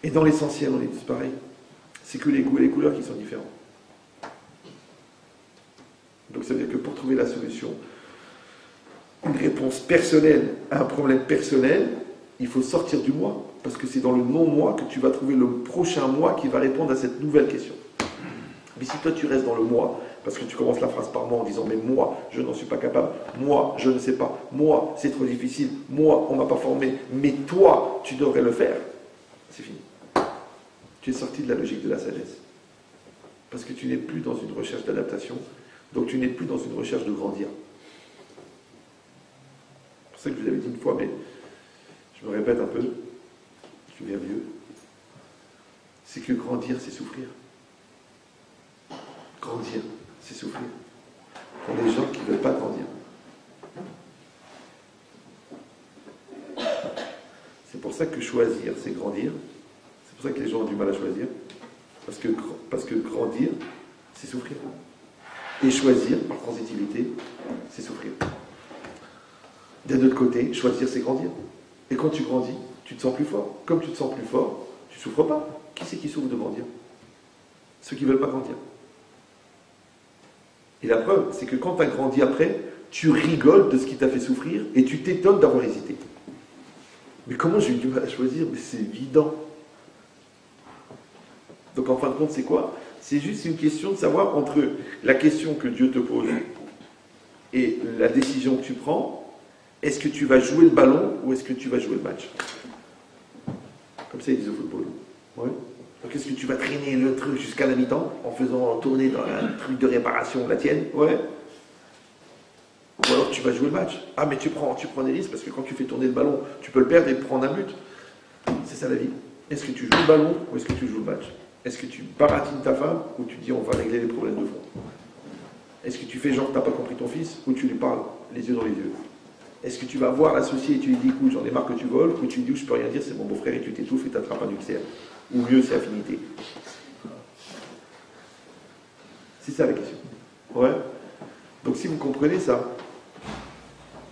Et dans l'essentiel, on est tous pareils. C'est que les goûts et les couleurs qui sont différents. Donc ça veut dire que pour trouver la solution, une réponse personnelle à un problème personnel, il faut sortir du moi, parce que c'est dans le non-moi que tu vas trouver le prochain moi qui va répondre à cette nouvelle question. Mais si toi tu restes dans le moi, parce que tu commences la phrase par moi en disant mais moi je n'en suis pas capable, moi je ne sais pas, moi c'est trop difficile, moi on ne m'a pas formé, mais toi tu devrais le faire, c'est fini. Tu es sorti de la logique de la sagesse. Parce que tu n'es plus dans une recherche d'adaptation, donc tu n'es plus dans une recherche de grandir. C'est pour ça que je vous avais dit une fois, mais je me répète un peu, je deviens vieux, c'est que grandir, c'est souffrir. Grandir, c'est souffrir. Pour les gens qui ne veulent pas grandir. C'est pour ça que choisir, c'est grandir. C'est pour ça que les gens ont du mal à choisir. Parce que grandir, c'est souffrir. Et choisir, par transitivité, c'est souffrir. D'un autre côté, choisir, c'est grandir. Et quand tu grandis, tu te sens plus fort. Comme tu te sens plus fort, tu ne souffres pas. Qui c'est qui souffre de grandir? Ceux qui ne veulent pas grandir. Et la preuve, c'est que quand tu as grandi après, tu rigoles de ce qui t'a fait souffrir et tu t'étonnes d'avoir hésité. Mais comment j'ai eu du mal à choisir? Mais c'est évident. Donc en fin de compte, c'est quoi? C'est juste une question de savoir entre la question que Dieu te pose et la décision que tu prends. Est-ce que tu vas jouer le ballon ou est-ce que tu vas jouer le match? Comme ça, ils disent au football. Ouais. Donc est-ce que tu vas traîner le truc jusqu'à la mi-temps en faisant tourner dans un truc de réparation la tienne? Ouais. Ou alors tu vas jouer le match. Ah mais tu prends des risques parce que quand tu fais tourner le ballon, tu peux le perdre et prendre un but. C'est ça la vie. Est-ce que tu joues le ballon ou est-ce que tu joues le match? Est-ce que tu baratines ta femme ou tu dis on va régler les problèmes de fond? Est-ce que tu fais genre que tu n'as pas compris ton fils ou tu lui parles les yeux dans les yeux? Est-ce que tu vas voir l'associé et tu lui dis écoute j'en ai marre que tu voles, ou tu lui dis je peux rien dire c'est mon beau-frère et tu t'étouffes et tu attrapes un ulcère? Ou mieux c'est affinité. C'est ça la question. Ouais. Donc si vous comprenez ça,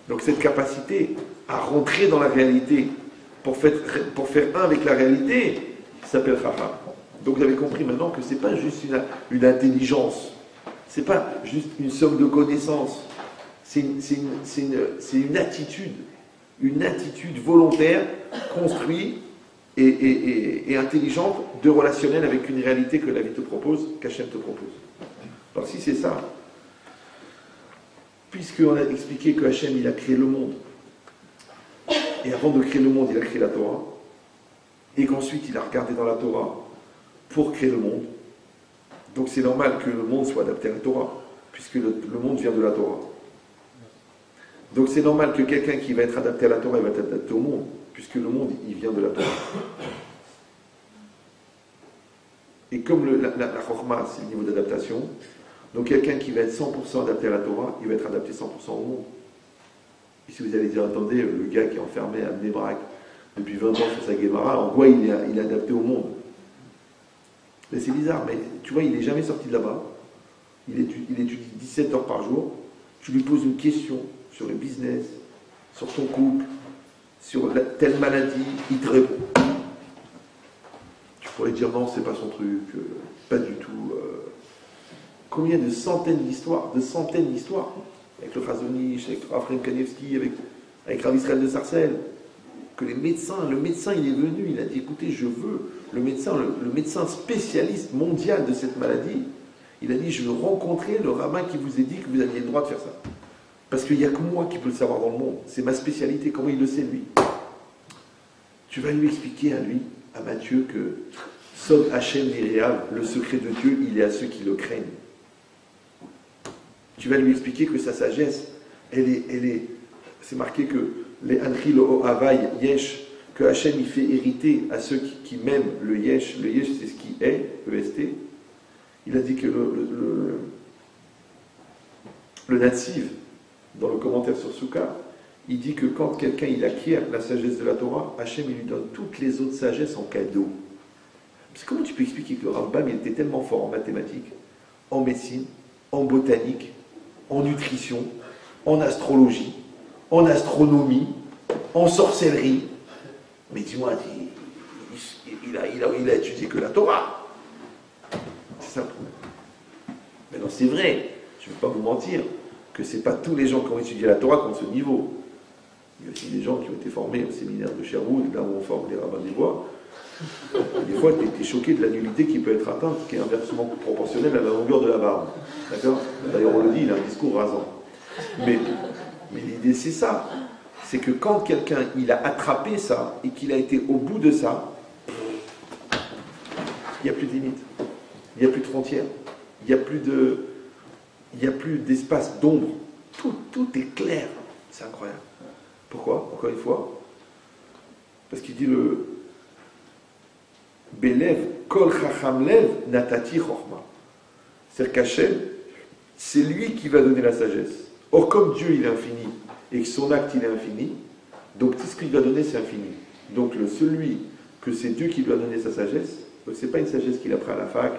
donc cette capacité à rentrer dans la réalité pour faire un avec la réalité, ça s'appelle Chacham. Donc vous avez compris maintenant que ce n'est pas juste une intelligence, ce n'est pas juste une somme de connaissances, c'est une attitude volontaire, construite et intelligente de relationnel avec une réalité que la vie te propose, qu'Hachem te propose. Alors si c'est ça, puisqu'on a expliqué que Hachem il a créé le monde, et avant de créer le monde il a créé la Torah, et qu'ensuite il a regardé dans la Torah pour créer le monde, donc c'est normal que le monde soit adapté à la Torah, puisque le monde vient de la Torah. Donc c'est normal que quelqu'un qui va être adapté à la Torah, il va être adapté au monde, puisque le monde, il vient de la Torah. Et comme la Chorma, c'est le niveau d'adaptation, donc quelqu'un qui va être 100% adapté à la Torah, il va être adapté 100% au monde. Et si vous allez dire, attendez, le gars qui est enfermé à Bnei Brak depuis 20 ans sur sa Guémara, en quoi il est adapté au monde? Mais c'est bizarre, mais tu vois, il n'est jamais sorti de là-bas. Il étudie 17 heures par jour. Tu lui poses une question sur le business, sur ton couple, sur telle maladie, il te répond. Tu pourrais dire non, c'est pas son truc, pas du tout. Combien de centaines d'histoires, avec le Chazonish, avec Raphaël Kanevski, avec Rav Israël de Sarcelles, que le médecin il est venu, il a dit écoutez, je veux, le médecin spécialiste mondial de cette maladie, il a dit je veux rencontrer le rabbin qui vous a dit que vous aviez le droit de faire ça. Parce qu'il n'y a que moi qui peux le savoir dans le monde. C'est ma spécialité. Comment il le sait, lui? Tu vas lui expliquer à lui, à Matthieu, que Sod Hachem Miriam, le secret de Dieu, il est à ceux qui le craignent. Tu vas lui expliquer que sa sagesse, c'est marqué que les Anri lo Havai Yesh, que Hachem il fait hériter à ceux qui m'aiment le Yesh. Le Yesh, c'est ce qui est, EST. Il a dit que le Nativ, dans le commentaire sur Souka, il dit que quand quelqu'un il acquiert la sagesse de la Torah, Hachem il lui donne toutes les autres sagesses en cadeau. Parce que comment tu peux expliquer que le Rambam il était tellement fort en mathématiques, en médecine, en botanique, en nutrition, en astrologie, en astronomie, en sorcellerie? Mais dis-moi, il a étudié que la Torah. C'est ça le problème. Maintenant c'est vrai, je ne vais pas vous mentir, que ce n'est pas tous les gens qui ont étudié la Torah qui ont ce niveau. Il y a aussi des gens qui ont été formés au séminaire de Sherwood, là où on forme les rabbins des bois. Des fois, tu es choqué de la nullité qui peut être atteinte, qui est inversement proportionnelle à la longueur de la barbe. D'accord? D'ailleurs, on le dit, il a un discours rasant. Mais l'idée, c'est ça. C'est que quand quelqu'un, il a attrapé ça, et qu'il a été au bout de ça, il n'y a plus de limites. Il n'y a plus de frontières. Il n'y a plus d'espace d'ombre. Tout est clair. C'est incroyable. Pourquoi? Encore une fois. Parce qu'il dit le Belev, Kol Chacham Lev, Natati Chorma. C'est-à-dire qu'Hachem, c'est lui qui va donner la sagesse. Or, comme Dieu il est infini, et que son acte il est infini, donc tout ce qu'il va donner c'est infini. Donc celui que c'est Dieu qui lui a donné sa sagesse, c'est pas une sagesse qu'il a pris à la fac,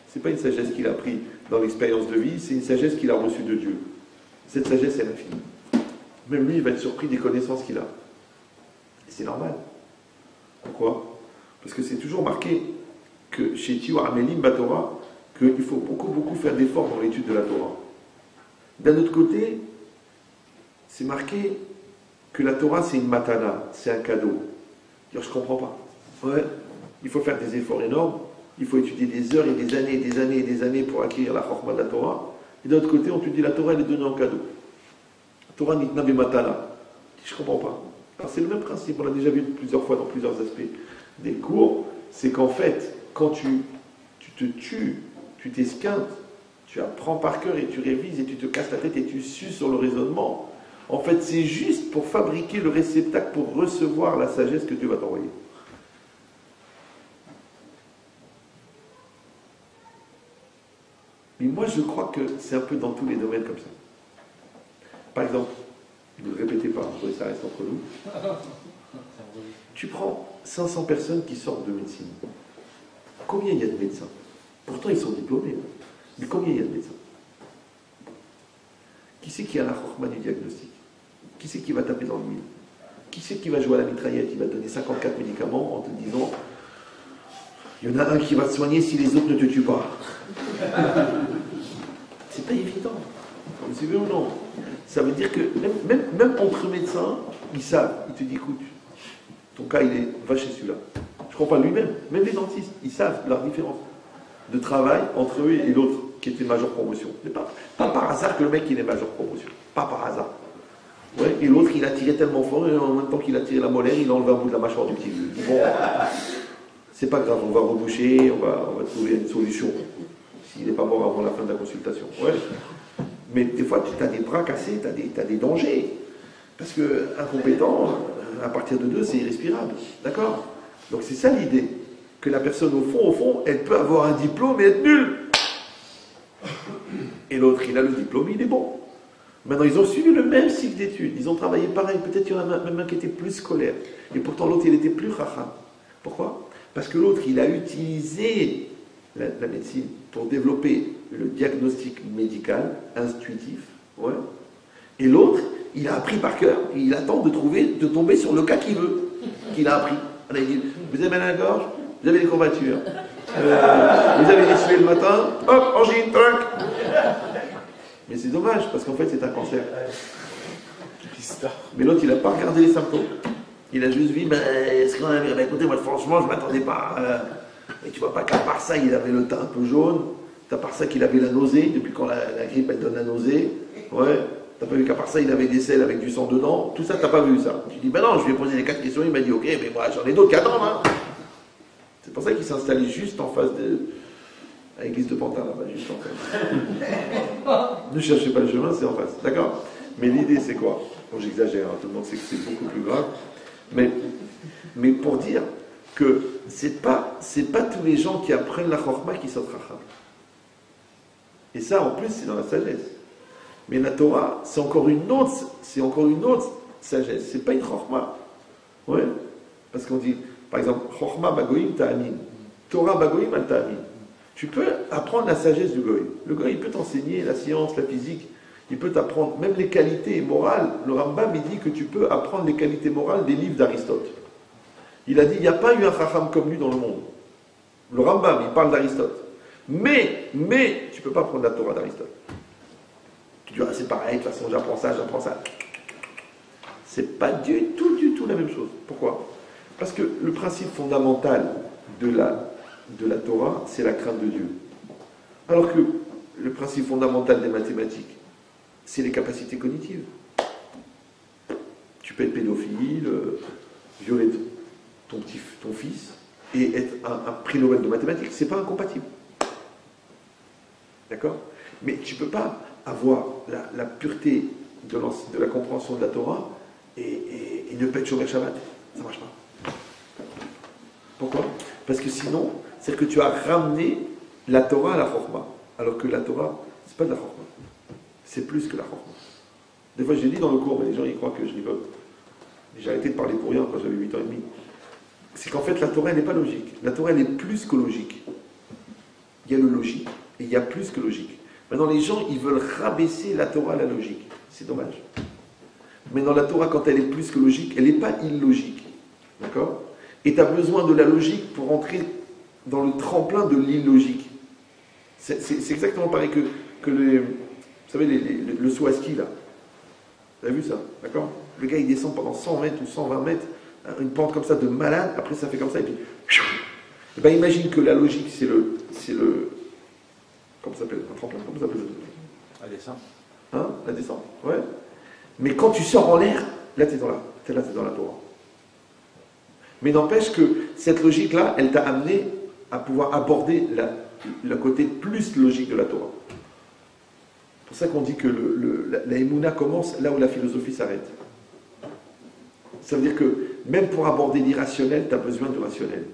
c'est pas une sagesse qu'il a pris dans l'expérience de vie, c'est une sagesse qu'il a reçue de Dieu. Cette sagesse est infinie. Même lui, il va être surpris des connaissances qu'il a. Et c'est normal. Pourquoi? Parce que c'est toujours marqué que chez Tiou Amelim Batora, qu'il faut beaucoup faire d'efforts dans l'étude de la Torah. D'un autre côté, c'est marqué que la Torah c'est une matana, c'est un cadeau. Je ne comprends pas. Ouais, il faut faire des efforts énormes, il faut étudier des heures et des années et des années et des années pour acquérir la chorma de la Torah. Et d'un autre côté, on te dit la Torah elle est donnée en cadeau. Torah nitna bematana. Je ne comprends pas. Alors c'est le même principe, on l'a déjà vu plusieurs fois dans plusieurs aspects des cours, c'est qu'en fait, quand tu te tues, tu t'esquintes, tu apprends par cœur et tu révises et tu te casses la tête et tu sues sur le raisonnement. En fait, c'est juste pour fabriquer le réceptacle pour recevoir la sagesse que Dieu va t'envoyer. Mais moi, je crois que c'est un peu dans tous les domaines comme ça. Par exemple, ne le répétez pas, ça reste entre nous. Tu prends 500 personnes qui sortent de médecine. Combien il y a de médecins? Pourtant, ils sont diplômés. Mais combien il y a de médecins? Qui c'est qui a la chorma du diagnostic? Qui c'est qui va taper dans le mille? Qui c'est qui va jouer à la mitraillette? Il va te donner 54 médicaments en te disant il y en a un qui va te soigner si les autres ne te tuent pas. C'est pas évident. Vous savez ou non? Ça veut dire que même entre médecins, ils savent. Ils te disent écoute, ton cas il est, va chez celui-là. Je crois pas lui-même. Même les dentistes, ils savent leur différence de travail entre eux et l'autre qui était major promotion. C'est pas par hasard que le mec il est major promotion. Pas par hasard. Ouais, et l'autre il a tiré tellement fort et en même temps qu'il a tiré la molaire, il a enlevé un bout de la mâchoire du petit vieux. Bon, c'est pas grave, on va reboucher, on va trouver une solution. S'il n'est pas mort avant la fin de la consultation. Ouais. Mais des fois, tu as des bras cassés, tu as des dangers. Parce que incompétent, à partir de 2, c'est irrespirable. D'accord? Donc c'est ça l'idée. Que la personne, au fond, elle peut avoir un diplôme et être nulle. Et l'autre, il a le diplôme, il est bon. Maintenant, ils ont suivi le même cycle d'études. Ils ont travaillé pareil. Peut-être qu'il y en a même un qui était plus scolaire. Et pourtant, l'autre, il était plus chacham. Pourquoi? Parce que l'autre, il a utilisé la médecine pour développer le diagnostic médical intuitif. Ouais. Et l'autre, il a appris par cœur. Et il attend de tomber sur le cas qu'il veut. Qu'il a appris. Alors, il dit, vous avez mal à la gorge? Vous avez des courbatures? Vous avez des sueurs le matin? Hop, angine, truc. Mais c'est dommage, parce qu'en fait, c'est un cancer. Mais l'autre, il n'a pas regardé les symptômes. Il a juste vu, est-ce qu'on a vu? Écoutez, moi, franchement, je ne m'attendais pas. Et tu vois pas qu'à part ça, il avait le teint un peu jaune. À part ça, qu'il avait la nausée. Depuis quand la grippe, elle donne la nausée. Ouais. T'as pas vu qu'à part ça, il avait des selles avec du sang dedans. Tout ça, t'as pas vu ça. Tu dis, ben non, je lui ai posé les 4 questions. Il m'a dit, ok, mais moi, j'en ai d'autres qui attendent. Hein. C'est pour ça qu'il s'est installé juste en face de l'église de Pantin, là-bas, juste en face. Ne cherchez pas le chemin, c'est en face. D'accord? Mais l'idée, c'est quoi? Bon, j'exagère, hein, tout le monde sait que c'est beaucoup plus grave. Mais pour dire que c'est pas tous les gens qui apprennent la chorma qui sont racham. Et ça, en plus, c'est dans la sagesse. Mais la Torah, c'est encore une autre sagesse. C'est pas une chorma. Ouais. Parce qu'on dit, par exemple, chorma bagoïm ta'amin. Torah bagoïm al ta'amin. Tu peux apprendre la sagesse du goy. Le goy, il peut t'enseigner la science, la physique. Il peut t'apprendre même les qualités morales. Le Rambam, il dit que tu peux apprendre les qualités morales des livres d'Aristote. Il a dit, il n'y a pas eu un chacham comme lui dans le monde. Le Rambam, il parle d'Aristote. Mais, tu ne peux pas prendre la Torah d'Aristote. Tu dis, ah, c'est pareil, de toute façon, j'apprends ça. C'est pas du tout la même chose. Pourquoi? Parce que le principe fondamental de la Torah, c'est la crainte de Dieu. Alors que le principe fondamental des mathématiques, c'est les capacités cognitives. Tu peux être pédophile, violer ton fils, et être un prix Nobel de mathématiques. C'est pas incompatible. D'accord? Mais tu ne peux pas avoir la pureté de la compréhension de la Torah et ne pas être Shomer Shabbat. Ça ne marche pas. Pourquoi? Parce que sinon, c'est que tu as ramené la Torah à la Chorma. Alors que la Torah, c'est pas de la Chorma. C'est plus que la Chorma. Des fois, j'ai dit dans le cours, mais les gens ils croient que je rigole. J'ai arrêté de parler pour rien quand j'avais 8 ans et demi. C'est qu'en fait, la Torah, elle n'est pas logique. La Torah, elle est plus que logique. Il y a le logique et il y a plus que logique. Maintenant, les gens, ils veulent rabaisser la Torah à la logique. C'est dommage. Mais dans la Torah, quand elle est plus que logique, elle n'est pas illogique. D'accord? Et tu as besoin de la logique pour entrer dans le tremplin de l'illogique. C'est exactement pareil que le, vous savez, le saut à ski, là. Vous avez vu ça? D'accord? Le gars, il descend pendant 100 mètres ou 120 mètres, une pente comme ça de malade, après ça fait comme ça, et puis... Et ben, imagine que la logique, c'est le comment ça s'appelle? Un tremplin, comment ça s'appelle? La descente. Hein? La descente, ouais. Mais quand tu sors en l'air, là, t'es dans la Torah. Mais n'empêche que cette logique-là, elle t'a amené à pouvoir aborder le côté plus logique de la Torah. C'est pour ça qu'on dit que la Emouna commence là où la philosophie s'arrête. Ça veut dire que même pour aborder l'irrationnel, tu as besoin du rationnel.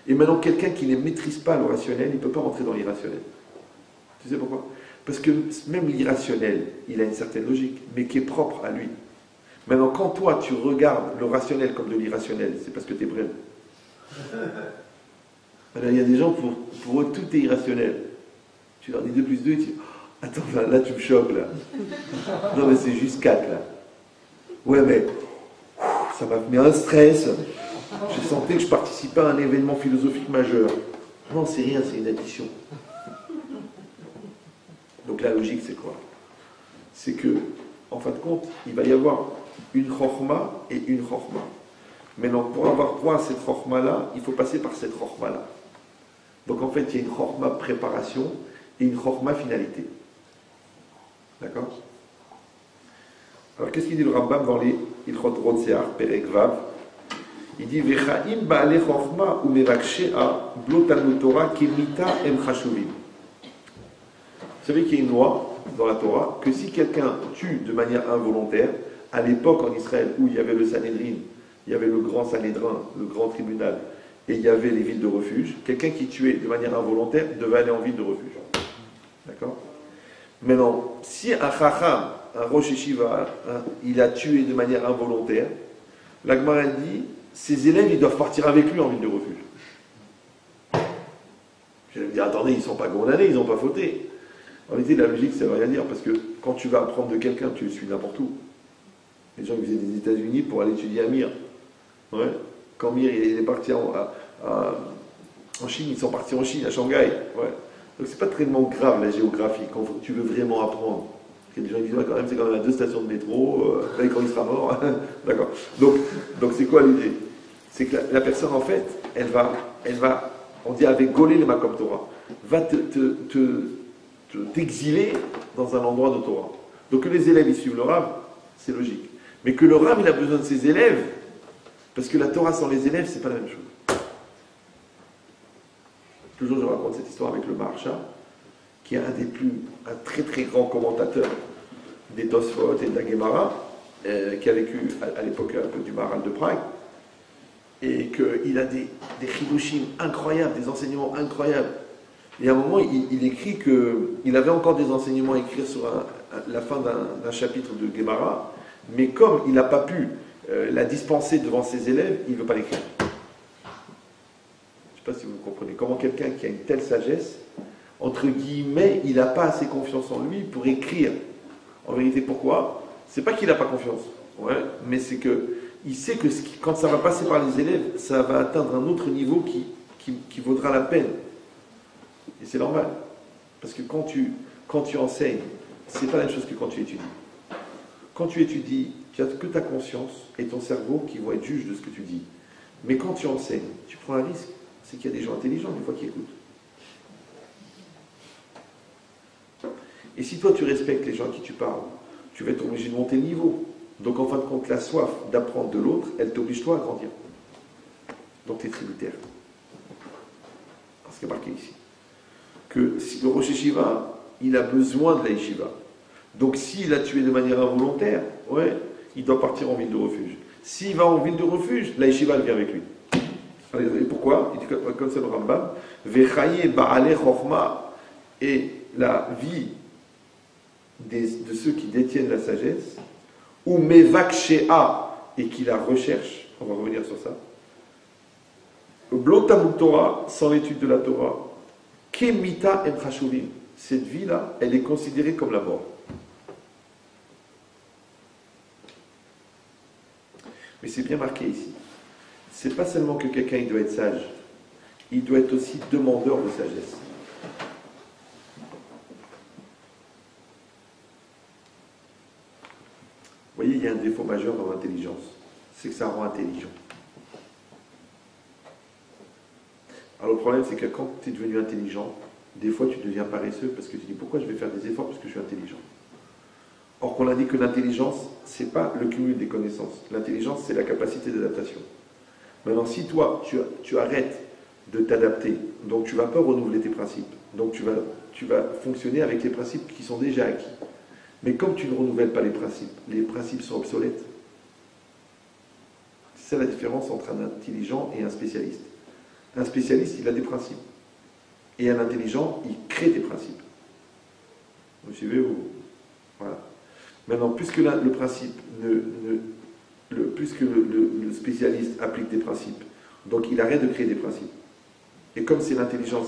Et maintenant, quelqu'un qui ne maîtrise pas le rationnel, il ne peut pas rentrer dans l'irrationnel. Tu sais pourquoi? Parce que même l'irrationnel, il a une certaine logique, mais qui est propre à lui. Maintenant, quand toi, tu regardes le rationnel comme de l'irrationnel, c'est parce que tu es bref. Alors, il y a des gens, pour eux, tout est irrationnel. Tu leur dis 2 plus 2, tu dis, attends, là, tu me choques, là. Non, mais c'est juste 4, là. Ouais, mais ça m'a mis un stress. Je sentais que je participais à un événement philosophique majeur. Non, c'est rien, c'est une addition. Donc la logique, c'est quoi? C'est que, en fin de compte, il va y avoir une chorma et une chorma. Maintenant, pour avoir droit à cette chorma-là, il faut passer par cette chorma-là. Donc en fait, il y a une chorma préparation et une chorma finalité. D'accord? Alors qu'est-ce qu'il dit le Rambam dans les Ilchot Rotseach, Perek Vav? Il dit Vechaim ba'ale chorma ou mevakshea blotanu Torah kemita em chashuvim. Vous savez qu'il y a une loi dans la Torah que si quelqu'un tue de manière involontaire, à l'époque en Israël où il y avait le Sanhédrin, il y avait le grand Sanhédrin, le grand tribunal, et il y avait les villes de refuge, quelqu'un qui tuait de manière involontaire devait aller en ville de refuge. D'accord? Maintenant, si un chacham, un rosh yeshiva, il a tué de manière involontaire, la Gemara dit, ses élèves, ils doivent partir avec lui en ville de refuge. Je vais me dire, attendez, ils ne sont pas condamnés, ils n'ont pas fauté. En réalité, la logique, ça ne veut rien dire, parce que quand tu vas apprendre de quelqu'un, tu le suis n'importe où. Les gens qui viennent des États-Unis pour aller étudier à Mir. Ouais. Quand Mir il est parti en Chine, ils sont partis en Chine, à Shanghai. Ouais. Donc c'est pas tellement grave la géographie, quand tu veux vraiment apprendre. Parce qu'il y a des gens qui disent, ouais, quand même, c'est quand même à 2 stations de métro, là, quand il sera mort. D'accord. Donc c'est quoi l'idée? C'est que la personne, en fait, elle va, on dit avec Golé le Makom Torah, va t'exiler dans un endroit de Torah. Donc que les élèves ils suivent le Rav, c'est logique. Mais que le Rav il a besoin de ses élèves, parce que la Torah sans les élèves, c'est pas la même chose. Toujours je raconte cette histoire avec le Maharsha, qui est un très très grand commentateur des Tosfot et de la Gemara, qui a vécu à l'époque un peu du Maharal de Prague, et qu'il a des chidushim incroyables, des enseignements incroyables. Et à un moment, il écrit qu'il avait encore des enseignements à écrire sur la fin d'un chapitre de Gemara, mais comme il n'a pas pu la dispenser devant ses élèves, il ne veut pas l'écrire. Je ne sais pas si vous comprenez. Comment quelqu'un qui a une telle sagesse, entre guillemets, il n'a pas assez confiance en lui pour écrire. En vérité, pourquoi? C'est pas qu'il n'a pas confiance, ouais, mais c'est qu'il sait que quand ça va passer par les élèves, ça va atteindre un autre niveau qui vaudra la peine. Et c'est normal. Parce que quand tu enseignes, c'est pas la même chose que quand tu étudies. Quand tu étudies, tu as que ta conscience et ton cerveau qui vont être juges de ce que tu dis. Mais quand tu enseignes, tu prends un risque. C'est qu'il y a des gens intelligents, des fois, qui écoutent. Et si toi, tu respectes les gens à qui tu parles, tu vas être obligé de monter le niveau. Donc, en fin de compte, la soif d'apprendre de l'autre, elle t'oblige toi à grandir. Donc, tu es tributaire. Parce qu'il y a marqué ici que si le Rosh Yeshiva, il a besoin de la Yeshiva. Donc, s'il a tué de manière involontaire, ouais, il doit partir en ville de refuge. S'il va en ville de refuge, la Yeshiva, elle vient avec lui. Et pourquoi? Il dit comme ça le Rambam, Vechaye Ba'ale Chochma, et la vie de ceux qui détiennent la sagesse, ou Mevak Shea, et qui la recherche, on va revenir sur ça, Blotamut Torah, sans l'étude de la Torah, Kemita Em Chashuvim, cette vie-là, elle est considérée comme la mort. Mais c'est bien marqué ici. C'est pas seulement que quelqu'un il doit être sage, il doit être aussi demandeur de sagesse. Vous voyez, il y a un défaut majeur dans l'intelligence, c'est que ça rend intelligent. Alors le problème, c'est que quand tu es devenu intelligent, des fois tu deviens paresseux parce que tu dis pourquoi je vais faire des efforts parce que je suis intelligent. Or qu'on a dit que l'intelligence, c'est pas le cumul des connaissances. L'intelligence, c'est la capacité d'adaptation. Maintenant, si toi, tu arrêtes de t'adapter, donc tu ne vas pas renouveler tes principes, donc tu vas fonctionner avec les principes qui sont déjà acquis. Mais comme tu ne renouvelles pas les principes sont obsolètes. C'est ça la différence entre un intelligent et un spécialiste. Un spécialiste, il a des principes. Et un intelligent, il crée des principes. Vous suivez ou... Voilà. Maintenant, puisque le principe puisque le spécialiste applique des principes, donc il arrête de créer des principes. Et comme c'est l'intelligence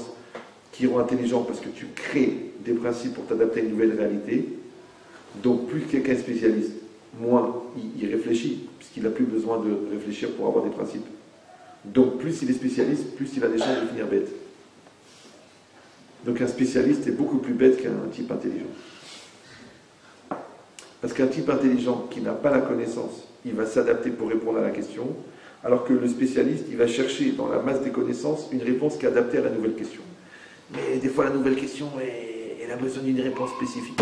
qui rend intelligent parce que tu crées des principes pour t'adapter à une nouvelle réalité, donc plus quelqu'un est spécialiste, moins il réfléchit, puisqu'il n'a plus besoin de réfléchir pour avoir des principes. Donc plus il est spécialiste, plus il a des chances de finir bête. Donc un spécialiste est beaucoup plus bête qu'un type intelligent. Parce qu'un type intelligent qui n'a pas la connaissance, il va s'adapter pour répondre à la question, alors que le spécialiste, il va chercher dans la masse des connaissances une réponse qui est adaptée à la nouvelle question. Mais des fois, la nouvelle question, elle a besoin d'une réponse spécifique.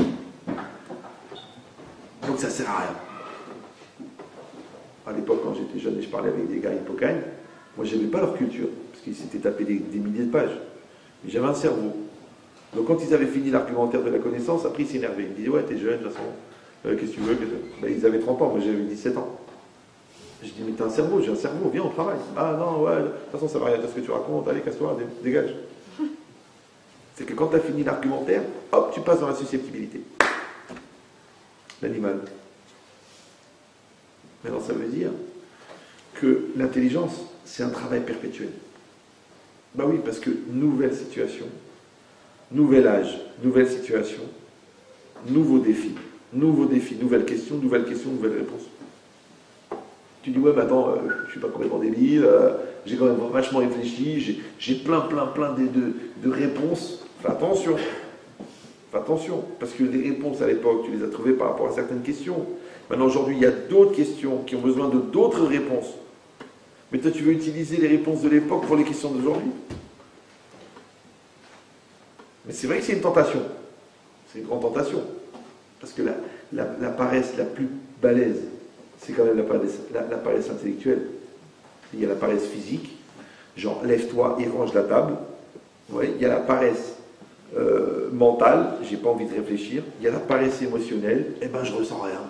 Donc ça ne sert à rien. À l'époque, quand j'étais jeune et je parlais avec des gars hippocagne, moi, je n'aimais pas leur culture, parce qu'ils s'étaient tapés des milliers de pages. Mais j'avais un cerveau. Donc quand ils avaient fini l'argumentaire de la connaissance, après ils s'énervaient. Ils me disaient, ouais, t'es jeune, de toute façon. Qu'est-ce que tu veux ben, ils avaient 30 ans, moi j'avais 17 ans. Je dis, mais t'as un cerveau, j'ai un cerveau, viens, on travaille. Ah non, ouais, de toute façon, ça va rien de ce que tu racontes, allez, casse-toi, dégage. C'est que quand tu as fini l'argumentaire, hop, tu passes dans la susceptibilité. L'animal. Maintenant, ça veut dire que l'intelligence, c'est un travail perpétuel. Ben oui, parce que nouvelle situation, nouvel âge, nouvelle situation, nouveaux défis, nouvelle question, nouvelle réponse. Tu dis, ouais, mais attends, je ne suis pas complètement débile, j'ai quand même vachement réfléchi, j'ai plein de réponses. Fais attention. Fais attention, parce que les réponses à l'époque, tu les as trouvées par rapport à certaines questions. Maintenant, aujourd'hui, il y a d'autres questions qui ont besoin de d'autres réponses. Mais toi, tu veux utiliser les réponses de l'époque pour les questions d'aujourd'hui. Mais c'est vrai que c'est une tentation. C'est une grande tentation. Parce que la paresse la plus balèze, c'est quand même la paresse intellectuelle. Il y a la paresse physique, genre lève-toi et range la table. Ouais, il y a la paresse mentale, j'ai pas envie de réfléchir. Il y a la paresse émotionnelle, eh ben je ressens rien.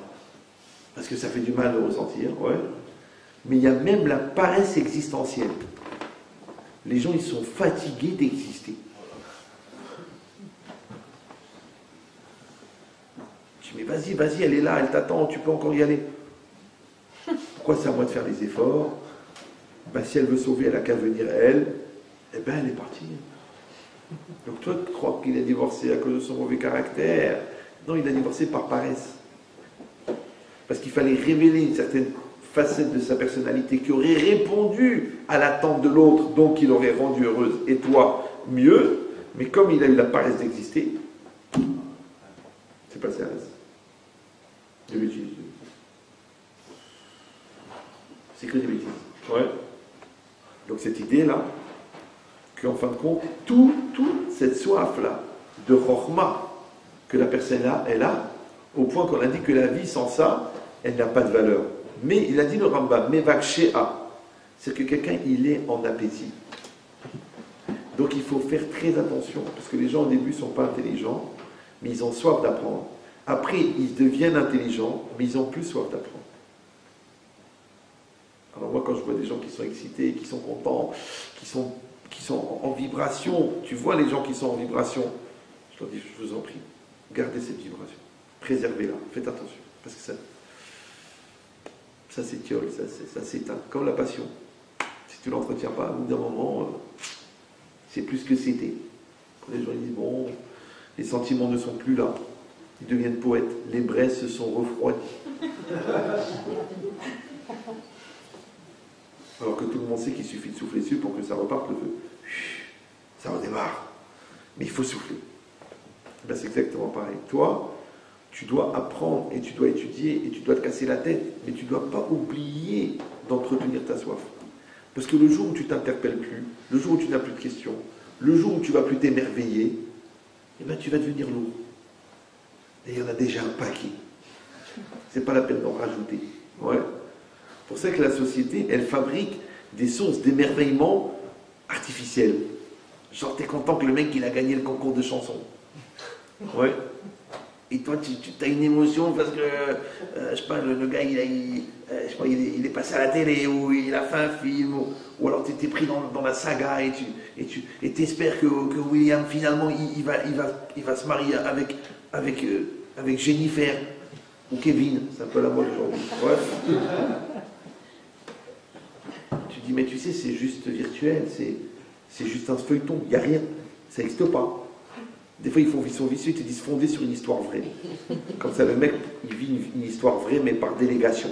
Parce que ça fait du mal de ressentir, ouais. Mais il y a même la paresse existentielle. Les gens, ils sont fatigués d'exister. Je dis, mais vas-y, elle est là, elle t'attend, tu peux encore y aller. Pourquoi c'est à moi de faire les efforts? Ben, si elle veut sauver, elle n'a qu'à venir, elle. Eh ben, elle est partie. Donc toi, tu crois qu'il a divorcé à cause de son mauvais caractère? Non, il a divorcé par paresse. Parce qu'il fallait révéler une certaine facette de sa personnalité qui aurait répondu à l'attente de l'autre, donc il aurait rendu heureuse, et toi, mieux. Mais comme il a eu la paresse d'exister, c'est passé à l'as. De bêtises. C'est que des bêtises. Ouais. Donc cette idée-là, qu'en fin de compte, toute cette soif-là de Chokhmah que la personne elle a, au point qu'on a dit que la vie sans ça, elle n'a pas de valeur. Mais il a dit le Rambam, Mevakshea, c'est que quelqu'un, il est en appétit. Donc il faut faire très attention, parce que les gens au début ne sont pas intelligents, mais ils ont soif d'apprendre. Après, ils deviennent intelligents, mais ils ont plus soif d'apprendre. Alors moi, quand je vois des gens qui sont excités, qui sont contents, qui sont en vibration, tu vois les gens qui sont en vibration, je leur dis, je vous en prie, gardez cette vibration, préservez-la, faites attention, parce que ça s'étiole, ça s'éteint, comme la passion. Si tu ne l'entretiens pas, au bout d'un moment, c'est plus que c'était. Quand les gens ils disent, bon, les sentiments ne sont plus là, ils deviennent poètes, les braises se sont refroidies. Alors que tout le monde sait qu'il suffit de souffler dessus pour que ça reparte le feu. Ça redémarre. Mais il faut souffler. Ben, c'est exactement pareil. Toi, tu dois apprendre et tu dois étudier et tu dois te casser la tête, mais tu ne dois pas oublier d'entretenir ta soif. Parce que le jour où tu ne t'interpelles plus, le jour où tu n'as plus de questions, le jour où tu ne vas plus t'émerveiller, eh ben, tu vas devenir lourd. Et il y en a déjà un paquet. C'est pas la peine d'en rajouter. Ouais. C'est pour ça que la société, elle fabrique des sources d'émerveillement artificielles. Genre, t'es content que le mec, il a gagné le concours de chansons. Ouais. Et toi, tu as une émotion parce que, je sais pas, le gars, je sais pas, il est passé à la télé, ou il a fait un film, ou alors tu étais pris dans la saga, et tu espères que William, finalement, il va se marier avec Jennifer, ou Kevin, c'est un peu la mode aujourd'hui. Bref. Tu dis, mais tu sais, c'est juste virtuel, c'est juste un feuilleton, il n'y a rien, ça n'existe pas. Des fois, ils sont vicieux, ils te disent fondé sur une histoire vraie. Comme ça, le mec, il vit une histoire vraie, mais par délégation.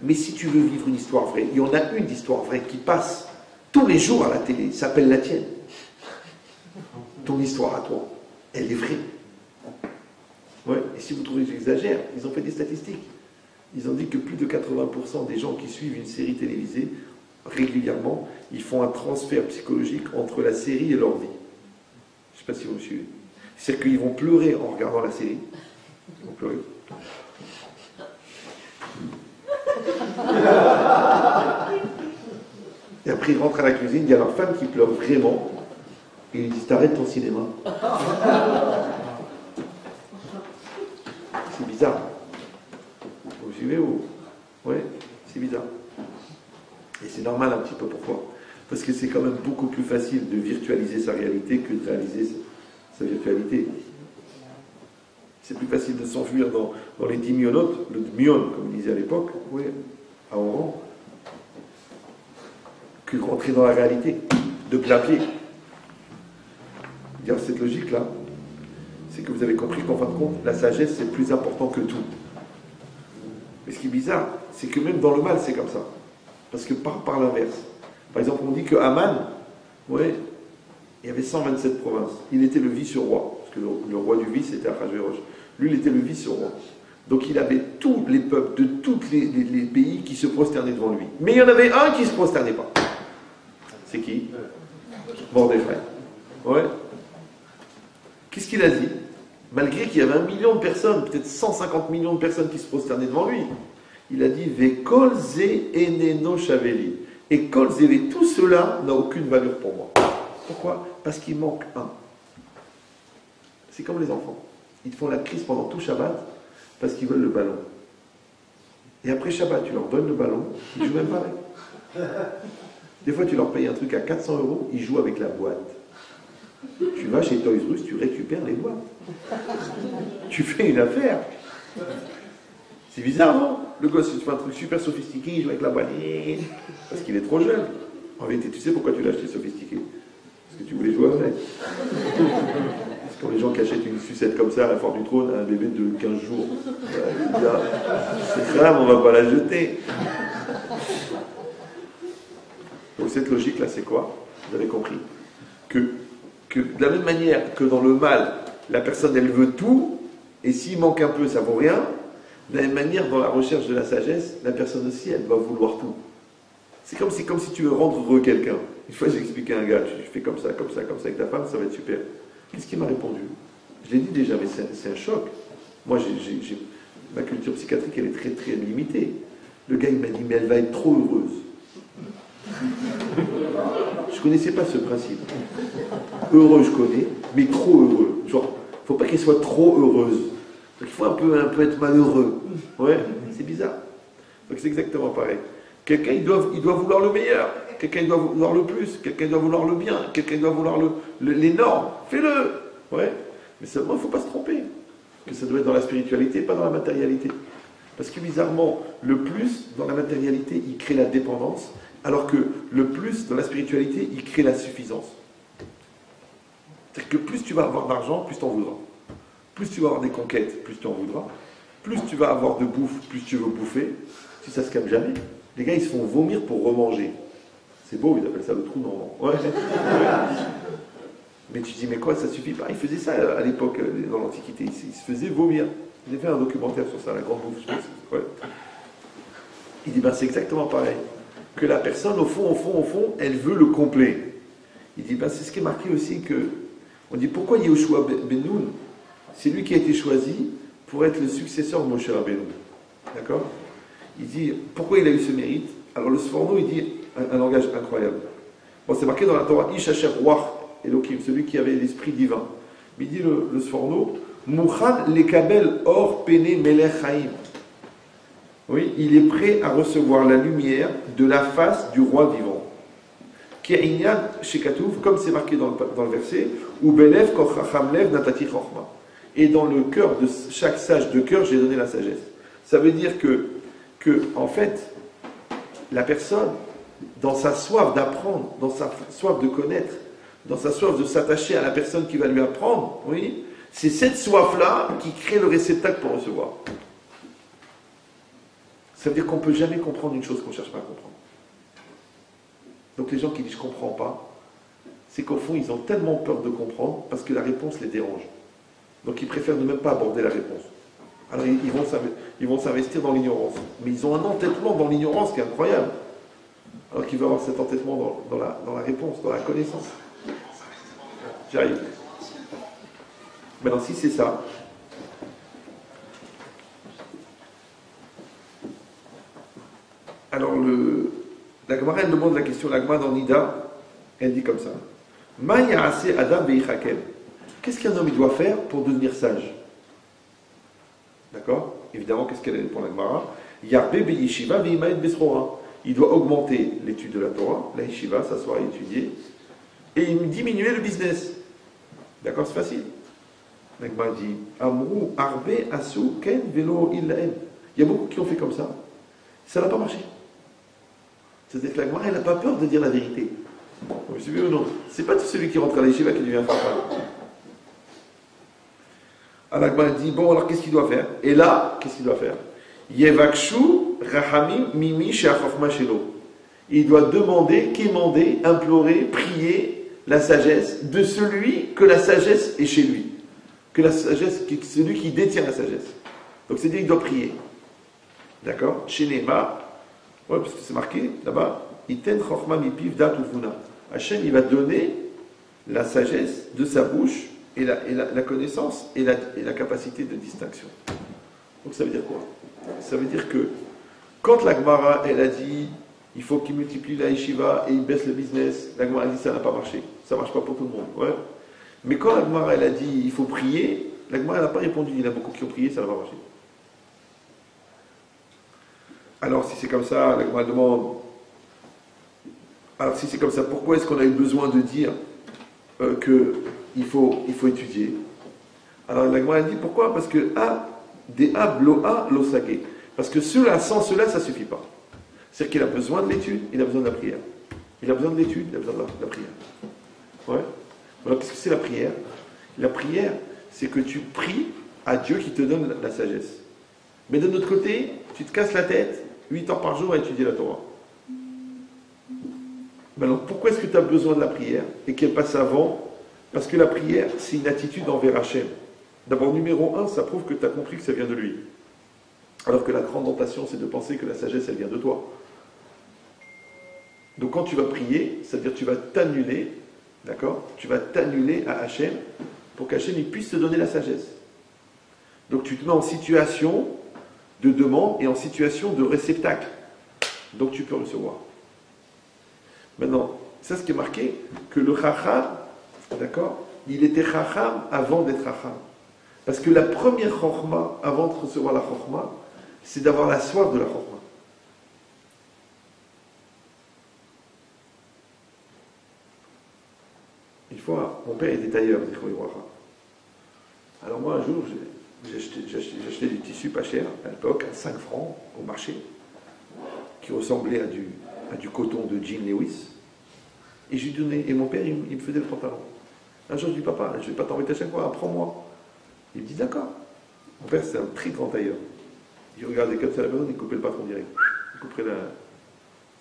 Mais si tu veux vivre une histoire vraie, il y en a une d'histoire vraie qui passe tous les jours à la télé, s'appelle la tienne. Ton histoire à toi, elle est vraie. Ouais. Et si vous trouvez que j'exagère, ils ont fait des statistiques. Ils ont dit que plus de 80% des gens qui suivent une série télévisée, régulièrement, ils font un transfert psychologique entre la série et leur vie. Je ne sais pas si vous me suivez. C'est-à-dire qu'ils vont pleurer en regardant la série. Ils vont pleurer. Et après, ils rentrent à la cuisine, il y a leur femme qui pleure vraiment. Et ils disent, t'arrêtes ton cinéma. C'est bizarre. Vous suivez ou... Oui, c'est bizarre. Et c'est normal un petit peu, pourquoi? Parce que c'est quand même beaucoup plus facile de virtualiser sa réalité que de réaliser sa virtualité. C'est plus facile de s'enfuir dans les 10 mionotes, le mion, comme on disait à l'époque, oui, à Oran, que de rentrer dans la réalité, de plein pied. Dire cette logique-là, c'est que vous avez compris qu'en fin de compte, la sagesse, c'est plus important que tout. Mais ce qui est bizarre, c'est que même dans le mal, c'est comme ça. Parce que par l'inverse. Par exemple, on dit que Haman, ouais, il y avait 127 provinces. Il était le vice-roi, parce que le roi du vice était Achashvérosh. Lui, il était le vice-roi. Donc il avait tous les peuples de tous les pays qui se prosternaient devant lui. Mais il y en avait un qui ne se prosternait pas. C'est qui? Mordechai. Ouais. Qu'est-ce qu'il a dit? malgré qu'il y avait 1 million de personnes, peut-être 150 millions de personnes qui se prosternaient devant lui. Il a dit Vekol ze eneno shaveli. Et kol ze, tout cela n'a aucune valeur pour moi. Pourquoi? Parce qu'il manque un. C'est comme les enfants. Ils te font la crise pendant tout Shabbat parce qu'ils veulent le ballon. Et après Shabbat, tu leur donnes le ballon, ils jouent même pas avec. Des fois, tu leur payes un truc à 400 €, ils jouent avec la boîte. Tu vas chez Toys R Us, tu récupères les boîtes. Tu fais une affaire. C'est bizarre, non? Le gosse, il fait un truc super sophistiqué, il joue avec la boîte. Parce qu'il est trop jeune. En vérité, tu sais pourquoi tu l'as acheté sophistiqué? Parce que tu voulais jouer avec. Quand les gens qui achètent une sucette comme ça à la Foire du Trône à un bébé de 15 jours, c'est grave, on ne va pas la jeter. Donc cette logique-là, c'est quoi? Vous avez compris que de la même manière que dans le mal, la personne, elle veut tout, et s'il manque un peu, ça vaut rien. De la même manière, dans la recherche de la sagesse, la personne aussi, elle va vouloir tout. C'est comme si tu veux rendre heureux quelqu'un. Une fois, j'ai expliqué à un gars, tu fais comme ça avec ta femme, ça va être super. Qu'est-ce qu'il m'a répondu? Je l'ai dit déjà, mais c'est un choc. Moi, ma culture psychiatrique, elle est très très limitée. Le gars, il m'a dit, mais elle va être trop heureuse. Je ne connaissais pas ce principe. Heureux, je connais, mais trop heureux. Genre, il ne faut pas qu'elle soit trop heureuse. Donc, il faut un peu être malheureux. Ouais, c'est bizarre. Donc, c'est exactement pareil. Quelqu'un, il doit vouloir le meilleur. Quelqu'un doit vouloir le plus, quelqu'un doit vouloir le bien, quelqu'un doit vouloir l'énorme. Fais-le. Ouais. Mais seulement, il ne faut pas se tromper. Que ça doit être dans la spiritualité, pas dans la matérialité. Parce que bizarrement, le plus dans la matérialité, il crée la dépendance, alors que le plus dans la spiritualité, il crée la suffisance. C'est-à-dire que plus tu vas avoir d'argent, plus tu en voudras. Plus tu vas avoir des conquêtes, plus tu en voudras. Plus tu vas avoir de bouffe, plus tu veux bouffer. Si ça se calme jamais. Les gars, ils se font vomir pour remanger. C'est beau, ils appellent ça le trou normand. Ouais. Mais tu dis, mais quoi, ça suffit pas? Ils faisaient ça à l'époque, dans l'Antiquité. Ils se faisaient vomir. J'ai fait un documentaire sur ça, la grande bouffe. Ouais. Il dit, ben c'est exactement pareil. Que la personne, au fond, elle veut le complet. Il dit, ben c'est ce qui est marqué aussi que. On dit, pourquoi Yehoshua ben Nun? C'est lui qui a été choisi pour être le successeur de Moshe Rabbeinu. D'accord? Il dit, pourquoi il a eu ce mérite? Alors le Sforno, il dit un langage incroyable. Bon, c'est marqué dans la Torah, Ish Asher Ruach Elohim, celui qui avait l'esprit divin. Mais il dit le Sforno, Mouchan lekabel or pene melech chaim. Oui, il est prêt à recevoir la lumière de la face du roi vivant. Ke'inyan shekatouf, comme c'est marqué dans le verset, ou belev kochacham lev natati chochma. Et dans le cœur de chaque sage de cœur, j'ai donné la sagesse. Ça veut dire que en fait, la personne, dans sa soif d'apprendre, dans sa soif de connaître, dans sa soif de s'attacher à la personne qui va lui apprendre, oui, c'est cette soif-là qui crée le réceptacle pour recevoir. Ça veut dire qu'on ne peut jamais comprendre une chose qu'on ne cherche pas à comprendre. Donc les gens qui disent « je ne comprends pas », c'est qu'au fond, ils ont tellement peur de comprendre parce que la réponse les dérange. Donc ils préfèrent ne même pas aborder la réponse. Alors ils vont s'investir dans l'ignorance. Mais ils ont un entêtement dans l'ignorance qui est incroyable. Alors qu'ils veulent avoir cet entêtement dans la réponse, dans la connaissance. J'arrive. Maintenant, si c'est ça, alors la Gemara, elle demande la question, la Gemara dans Nida, elle dit comme ça. Ma ya'ase adam veichakem. Qu'est-ce qu'un homme il doit faire pour devenir sage? D'accord? Évidemment, qu'est-ce qu'elle répond la Gemara? Yarbe be'yeshiva ve'imaed besrora. Il doit augmenter l'étude de la Torah, la yeshiva, s'asseoir et étudier, et diminuer le business. D'accord? C'est facile. La Gemara dit Amrou arbe asu ken velo illaen. Il y a beaucoup qui ont fait comme ça. Ça n'a pas marché. C'est-à-dire que la Gemara, elle n'a pas peur de dire la vérité. Vous suivez ou non? C'est pas tout celui qui rentre à la yeshiva qui devient fort. Alors la Gemara dit, bon, alors qu'est-ce qu'il doit faire? Et là, qu'est-ce qu'il doit faire? Yevakshu rahamim mimi she'achofma shelo. Il doit demander, quémander, implorer, prier la sagesse de celui que la sagesse est chez lui. Que la sagesse, celui qui détient la sagesse. Donc c'est-à-dire qu'il doit prier. D'accord? Chez Nema, ouais, parce que c'est marqué là-bas, Iten chokma mipiv dat uvuna. Hachem, il va donner la sagesse de sa bouche la connaissance et la capacité de distinction. Donc ça veut dire quoi? Ça veut dire que quand la Gemara, elle a dit il faut qu'il multiplie la yeshiva et il baisse le business, la Gemara a dit ça n'a pas marché. Ça ne marche pas pour tout le monde. Ouais. Mais quand la Gemara, elle a dit il faut prier, la Gemara, elle n'a pas répondu. Il y en a beaucoup qui ont prié, ça n'a pas marché. Alors si c'est comme ça, la Gemara demande alors si c'est comme ça, pourquoi est-ce qu'on a eu besoin de dire qu'il faut étudier? Alors la Gemara dit pourquoi? Parce que Bloa Losage. Parce que sans cela, ça ne suffit pas. C'est-à-dire qu'il a besoin de l'étude, il a besoin de la prière. Il a besoin de l'étude, il a besoin de la prière. Ouais. Alors qu'est-ce que c'est la prière? La prière, c'est que tu pries à Dieu qui te donne la sagesse. Mais de notre côté, tu te casses la tête 8 heures par jour à étudier la Torah. Alors pourquoi est-ce que tu as besoin de la prière et qu'elle passe avant? Parce que la prière, c'est une attitude envers Hachem. D'abord, numéro 1, ça prouve que tu as compris que ça vient de lui. Alors que la grande tentation, c'est de penser que la sagesse, elle vient de toi. Donc quand tu vas prier, c'est-à-dire tu vas t'annuler, d'accord? Tu vas t'annuler à Hachem pour qu'Hachem il puisse te donner la sagesse. Donc tu te mets en situation de demande et en situation de réceptacle. Donc tu peux recevoir. Maintenant, ça ce qui est marqué, que le Chacham, d'accord? Il était Chacham avant d'être Chacham. Parce que la première Chokhma, avant de recevoir la Chokhma, c'est d'avoir la soif de la Chokhma. Une fois, mon père était tailleur, alors moi un jour, j'ai acheté du tissu pas cher, à l'époque, à 5 francs au marché, qui ressemblait à du coton de Jean Lewis, et je lui donnais, et mon père il me faisait le pantalon. Un jour je lui dis papa, je ne vais pas t'embêter à chaque fois, apprends-moi. Il me dit d'accord. Mon père c'est un très grand tailleur. Il regardait comme ça à la maison, il coupait le patron direct. Il couperait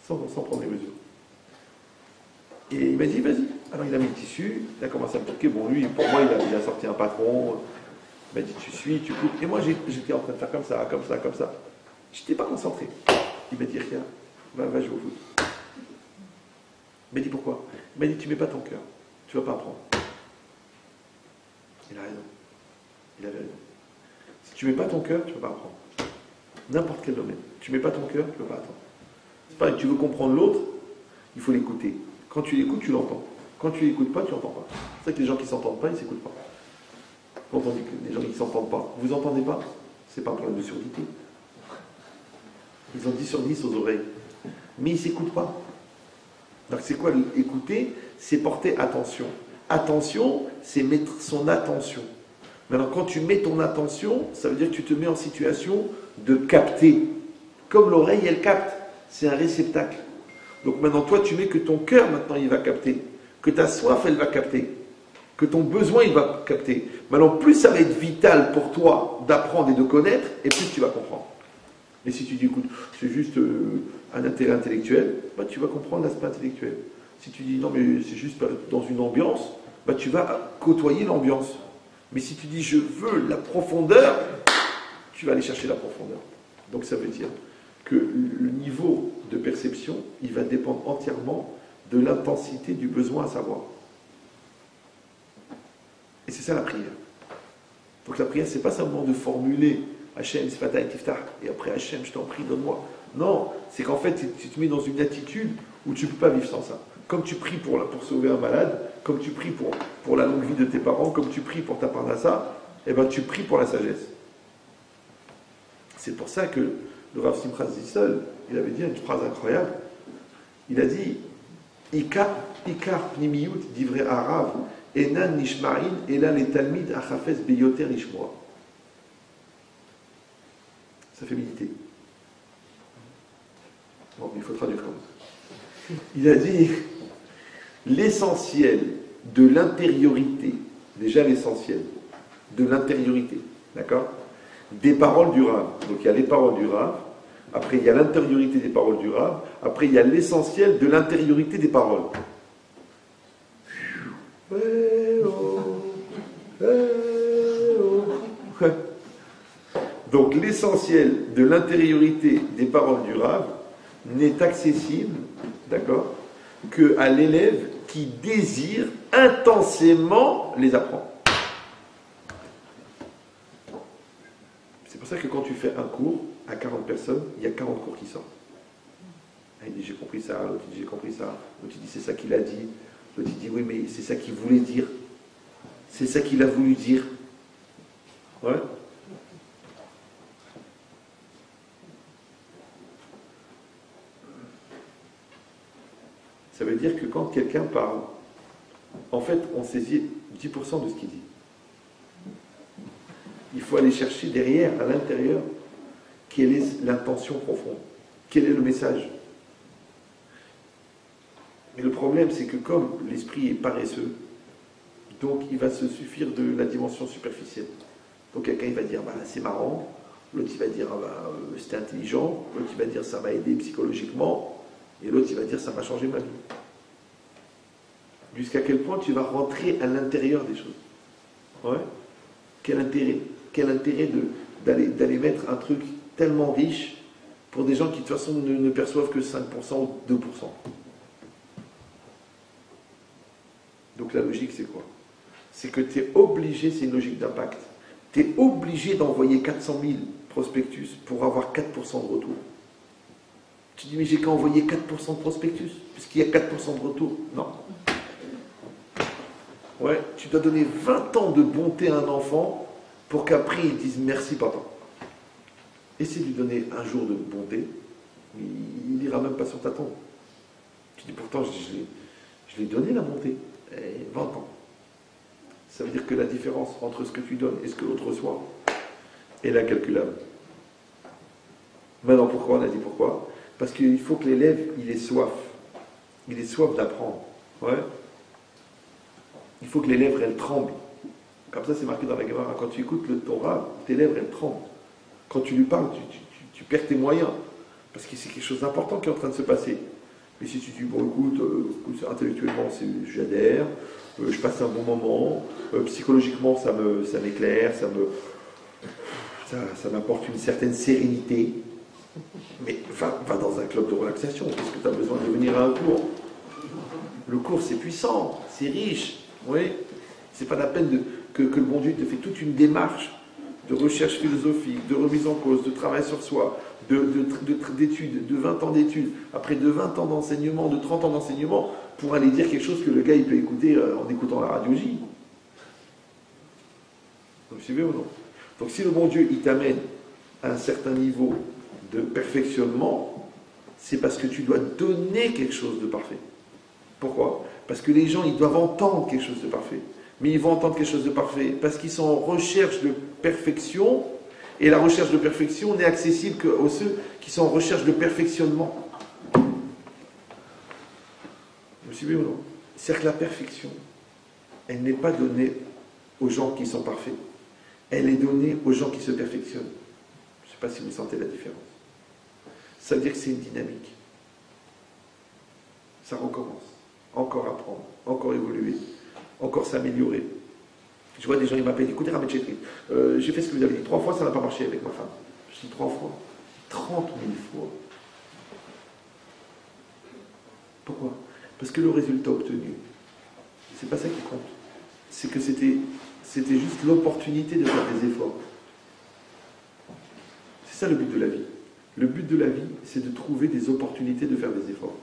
sans prendre les mesures. Et il m'a dit vas-y. Alors il a mis le tissu, il a commencé à me toquer. Bon lui, pour moi il a sorti un patron. Il m'a dit tu suis, tu coupes. Et moi j'étais en train de faire comme ça, comme ça, comme ça. Je n'étais pas concentré. Il m'a dit rien, va jouer au foot. Il m'a dit pourquoi? Il m'a dit tu mets pas ton cœur, tu vas pas apprendre. Il a raison. Il avait raison. Si tu mets pas ton cœur, tu vas pas apprendre. N'importe quel domaine. Tu mets pas ton cœur, tu vas pas apprendre. C'est pareil, tu veux comprendre l'autre, il faut l'écouter. Quand tu l'écoutes, tu l'entends. Quand tu l'écoutes pas, tu n'entends pas. C'est vrai que les gens qui ne s'entendent pas, ils ne s'écoutent pas. Quand on dit que les gens qui ne s'entendent pas, vous n'entendez pas? C'est pas un problème de surdité. Ils ont 10 sur 10 aux oreilles. Mais ils ne s'écoutent pas. Donc c'est quoi écouter? C'est porter attention. Attention, c'est mettre son attention. Maintenant, quand tu mets ton attention, ça veut dire que tu te mets en situation de capter. Comme l'oreille, elle capte. C'est un réceptacle. Donc maintenant, toi, tu mets que ton cœur, maintenant, il va capter. Que ta soif, elle va capter. Que ton besoin, il va capter. Maintenant, plus ça va être vital pour toi d'apprendre et de connaître, et plus tu vas comprendre. Et si tu dis, écoute, c'est juste un intérêt intellectuel, bah, tu vas comprendre l'aspect intellectuel. Si tu dis, non, mais c'est juste dans une ambiance, bah, tu vas côtoyer l'ambiance. Mais si tu dis, je veux la profondeur, tu vas aller chercher la profondeur. Donc ça veut dire que le niveau de perception, il va dépendre entièrement de l'intensité du besoin à savoir. Et c'est ça la prière. Donc la prière, c'est pas simplement de formuler Hachem, Sfata et Tiftah, et après Hachem, je t'en prie, donne-moi. Non, c'est qu'en fait, tu te mets dans une attitude où tu ne peux pas vivre sans ça. Comme tu pries pour sauver un malade, comme tu pries pour la longue vie de tes parents, comme tu pries pour ta parnassa, eh ben tu pries pour la sagesse. C'est pour ça que le Rav Simchas Zissel, il avait dit une phrase incroyable. Il a dit Ikar pnimiyut divrei Arav enan nishma'in ela le talmid achafes beyoter ishmoa. Ça fait méditer. Bon, mais il faut traduire comme ça. Il a dit l'essentiel de l'intériorité, déjà l'essentiel de l'intériorité, d'accord, des paroles du Rav. Donc il y a les paroles du Rav, après il y a l'intériorité des paroles du Rav, après il y a l'essentiel de l'intériorité des paroles. Donc l'essentiel de l'intériorité des paroles du Rav n'est accessible, d'accord, qu'à l'élève qui désire intensément les apprendre. ça que quand tu fais un cours à 40 personnes, il y a 40 cours qui sortent. Il dit j'ai compris ça, l'autre dit j'ai compris ça, l'autre dit c'est ça qu'il a dit, l'autre dit oui mais c'est ça qu'il voulait dire, c'est ça qu'il a voulu dire. Ouais. Ça veut dire que quand quelqu'un parle, en fait on saisit 10% de ce qu'il dit. Il faut aller chercher derrière, à l'intérieur, quelle est l'intention profonde, quel est le message. Mais le problème, c'est que comme l'esprit est paresseux, donc il va se suffire de la dimension superficielle. Donc quelqu'un il va dire bah, c'est marrant, l'autre il va dire bah, c'était intelligent, l'autre il va dire ça m'a aidé psychologiquement, et l'autre il va dire ça m'a changé ma vie. Jusqu'à quel point tu vas rentrer à l'intérieur des choses. Ouais. Quel intérêt d'aller mettre un truc tellement riche pour des gens qui de toute façon ne perçoivent que 5% ou 2%. Donc la logique c'est quoi? C'est que tu es obligé, c'est une logique d'impact, tu es obligé d'envoyer 400 000 prospectus pour avoir 4% de retour. Tu dis mais j'ai qu'à envoyer 4% de prospectus puisqu'il y a 4% de retour. Non. Ouais, tu dois donner 20 ans de bonté à un enfant pour qu'après il dise merci papa. Essaie de lui donner un jour de bonté, il n'ira même pas sur ta tombe. Tu dis pourtant je l'ai donné la bonté. 20 ans. Ça veut dire que la différence entre ce que tu donnes et ce que l'autre reçoit est incalculable. Maintenant, pourquoi on a dit pourquoi? Parce qu'il faut que l'élève, il ait soif. Il ait soif d'apprendre. Ouais. Il faut que les lèvres, elles tremblent. Comme ça, c'est marqué dans la Gemara. Quand tu écoutes le Torah, tes lèvres, elles tremblent. Quand tu lui parles, tu perds tes moyens. Parce que c'est quelque chose d'important qui est en train de se passer. Mais si tu dis, bon, écoute, intellectuellement, j'adhère, je passe un bon moment, psychologiquement, ça m'éclaire, ça m'apporte une certaine sérénité. Mais va dans un club de relaxation. Qu'est-ce que tu as besoin de venir à un cours? Le cours, c'est puissant, c'est riche. Oui. C'est pas la peine que le bon Dieu te fait toute une démarche de recherche philosophique, de remise en cause, de travail sur soi, d'études, de 20 ans d'études, après de 20 ans d'enseignement, de 30 ans d'enseignement, pour aller dire quelque chose que le gars il peut écouter en écoutant la radio J. Vous suivez ou non? Donc si le bon Dieu il t'amène à un certain niveau de perfectionnement, c'est parce que tu dois donner quelque chose de parfait. Pourquoi? Parce que les gens ils doivent entendre quelque chose de parfait. Mais ils vont entendre quelque chose de parfait parce qu'ils sont en recherche de perfection, et la recherche de perfection n'est accessible qu'aux ceux qui sont en recherche de perfectionnement. Vous suivez ou non? C'est-à-dire que la perfection, elle n'est pas donnée aux gens qui sont parfaits. Elle est donnée aux gens qui se perfectionnent. Je ne sais pas si vous sentez la différence. Ça veut dire que c'est une dynamique. Ça recommence. Encore apprendre, encore évoluer, encore s'améliorer. Je vois des gens, ils m'appellent, écoutez Ramet Chetri, j'ai fait ce que vous avez dit 3 fois, ça n'a pas marché avec ma femme. Je dis 3 fois, 30 000 fois. Pourquoi? Parce que le résultat obtenu, c'est pas ça qui compte. C'est que c'était juste l'opportunité de faire des efforts. C'est ça le but de la vie. Le but de la vie, c'est de trouver des opportunités de faire des efforts.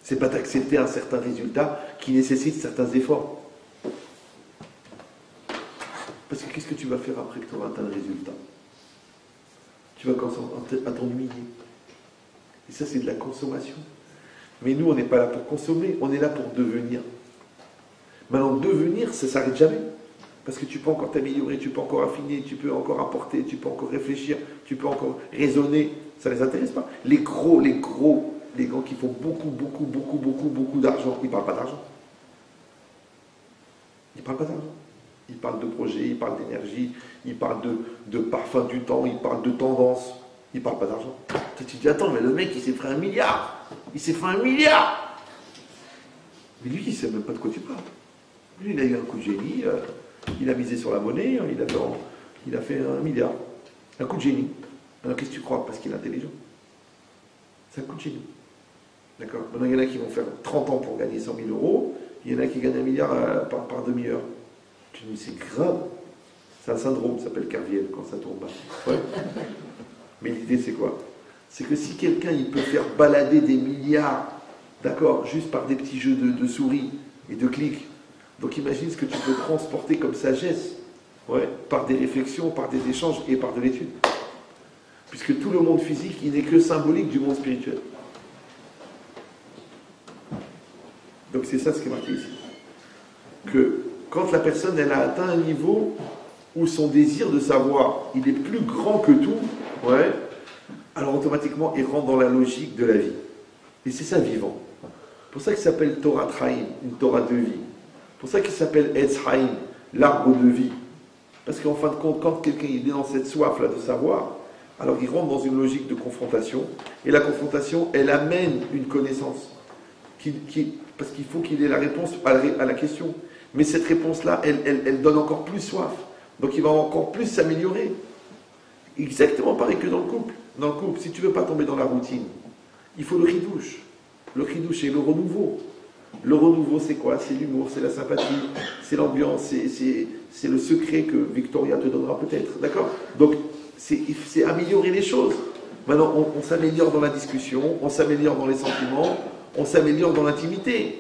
C'est pas d'accepter un certain résultat qui nécessite certains efforts. Parce que qu'est-ce que tu vas faire après que tu auras atteint le résultat? Tu vas commencer à t'ennuyer. Et ça, c'est de la consommation. Mais nous, on n'est pas là pour consommer, on est là pour devenir. Maintenant, devenir, ça ne s'arrête jamais. Parce que tu peux encore t'améliorer, tu peux encore affiner, tu peux encore apporter, tu peux encore réfléchir, tu peux encore raisonner. Ça ne les intéresse pas. Les gars qui font beaucoup d'argent, ils ne parlent pas d'argent. Ils ne parlent pas d'argent. Ils parlent de projets, ils parlent d'énergie, ils parlent de parfum du temps, ils parlent de tendance. Ils ne parlent pas d'argent. Tu te dis, attends, mais le mec, il s'est fait 1 milliard. Il s'est fait 1 milliard. Mais lui, il ne sait même pas de quoi tu parles. Lui, il a eu un coup de génie, il a misé sur la monnaie, il a fait 1 milliard. Un coup de génie. Alors qu'est-ce que tu crois? Parce qu'il est intelligent. C'est un coup de génie. D'accord? Maintenant, il y en a qui vont faire 30 ans pour gagner 100 000 euros, il y en a qui gagnent 1 milliard par demi-heure. Tu dis, c'est grave. C'est un syndrome, ça s'appelle Kerviel, quand ça tourne mal. Ouais. Mais l'idée, c'est quoi? C'est que si quelqu'un, il peut faire balader des milliards, d'accord, juste par des petits jeux de souris et de clics, donc imagine ce que tu peux transporter comme sagesse, ouais, par des réflexions, par des échanges et par de l'étude. Puisque tout le monde physique, il n'est que symbolique du monde spirituel. Donc c'est ça ce qui est marqué ici. Que quand la personne, elle a atteint un niveau où son désir de savoir, il est plus grand que tout, ouais, alors automatiquement, il rentre dans la logique de la vie. Et c'est ça vivant. C'est pour ça qu'il s'appelle Torah Traim, une Torah de vie. C'est pour ça qu'il s'appelle Etz Haim, l'arbre de vie. Parce qu'en fin de compte, quand quelqu'un est dans cette soif-là de savoir, alors il rentre dans une logique de confrontation. Et la confrontation, elle amène une connaissance. Parce qu'il faut qu'il ait la réponse à la question. Mais cette réponse-là, elle donne encore plus soif. Donc il va encore plus s'améliorer. Exactement pareil que dans le couple. Dans le couple, si tu ne veux pas tomber dans la routine, il faut le ridouche. Le ridouche, c'est le renouveau. Le renouveau, c'est quoi? C'est l'humour, c'est la sympathie, c'est l'ambiance, c'est le secret que Victoria te donnera peut-être. D'accord? Donc, c'est améliorer les choses. Maintenant, on s'améliore dans la discussion, on s'améliore dans les sentiments, on s'améliore dans l'intimité.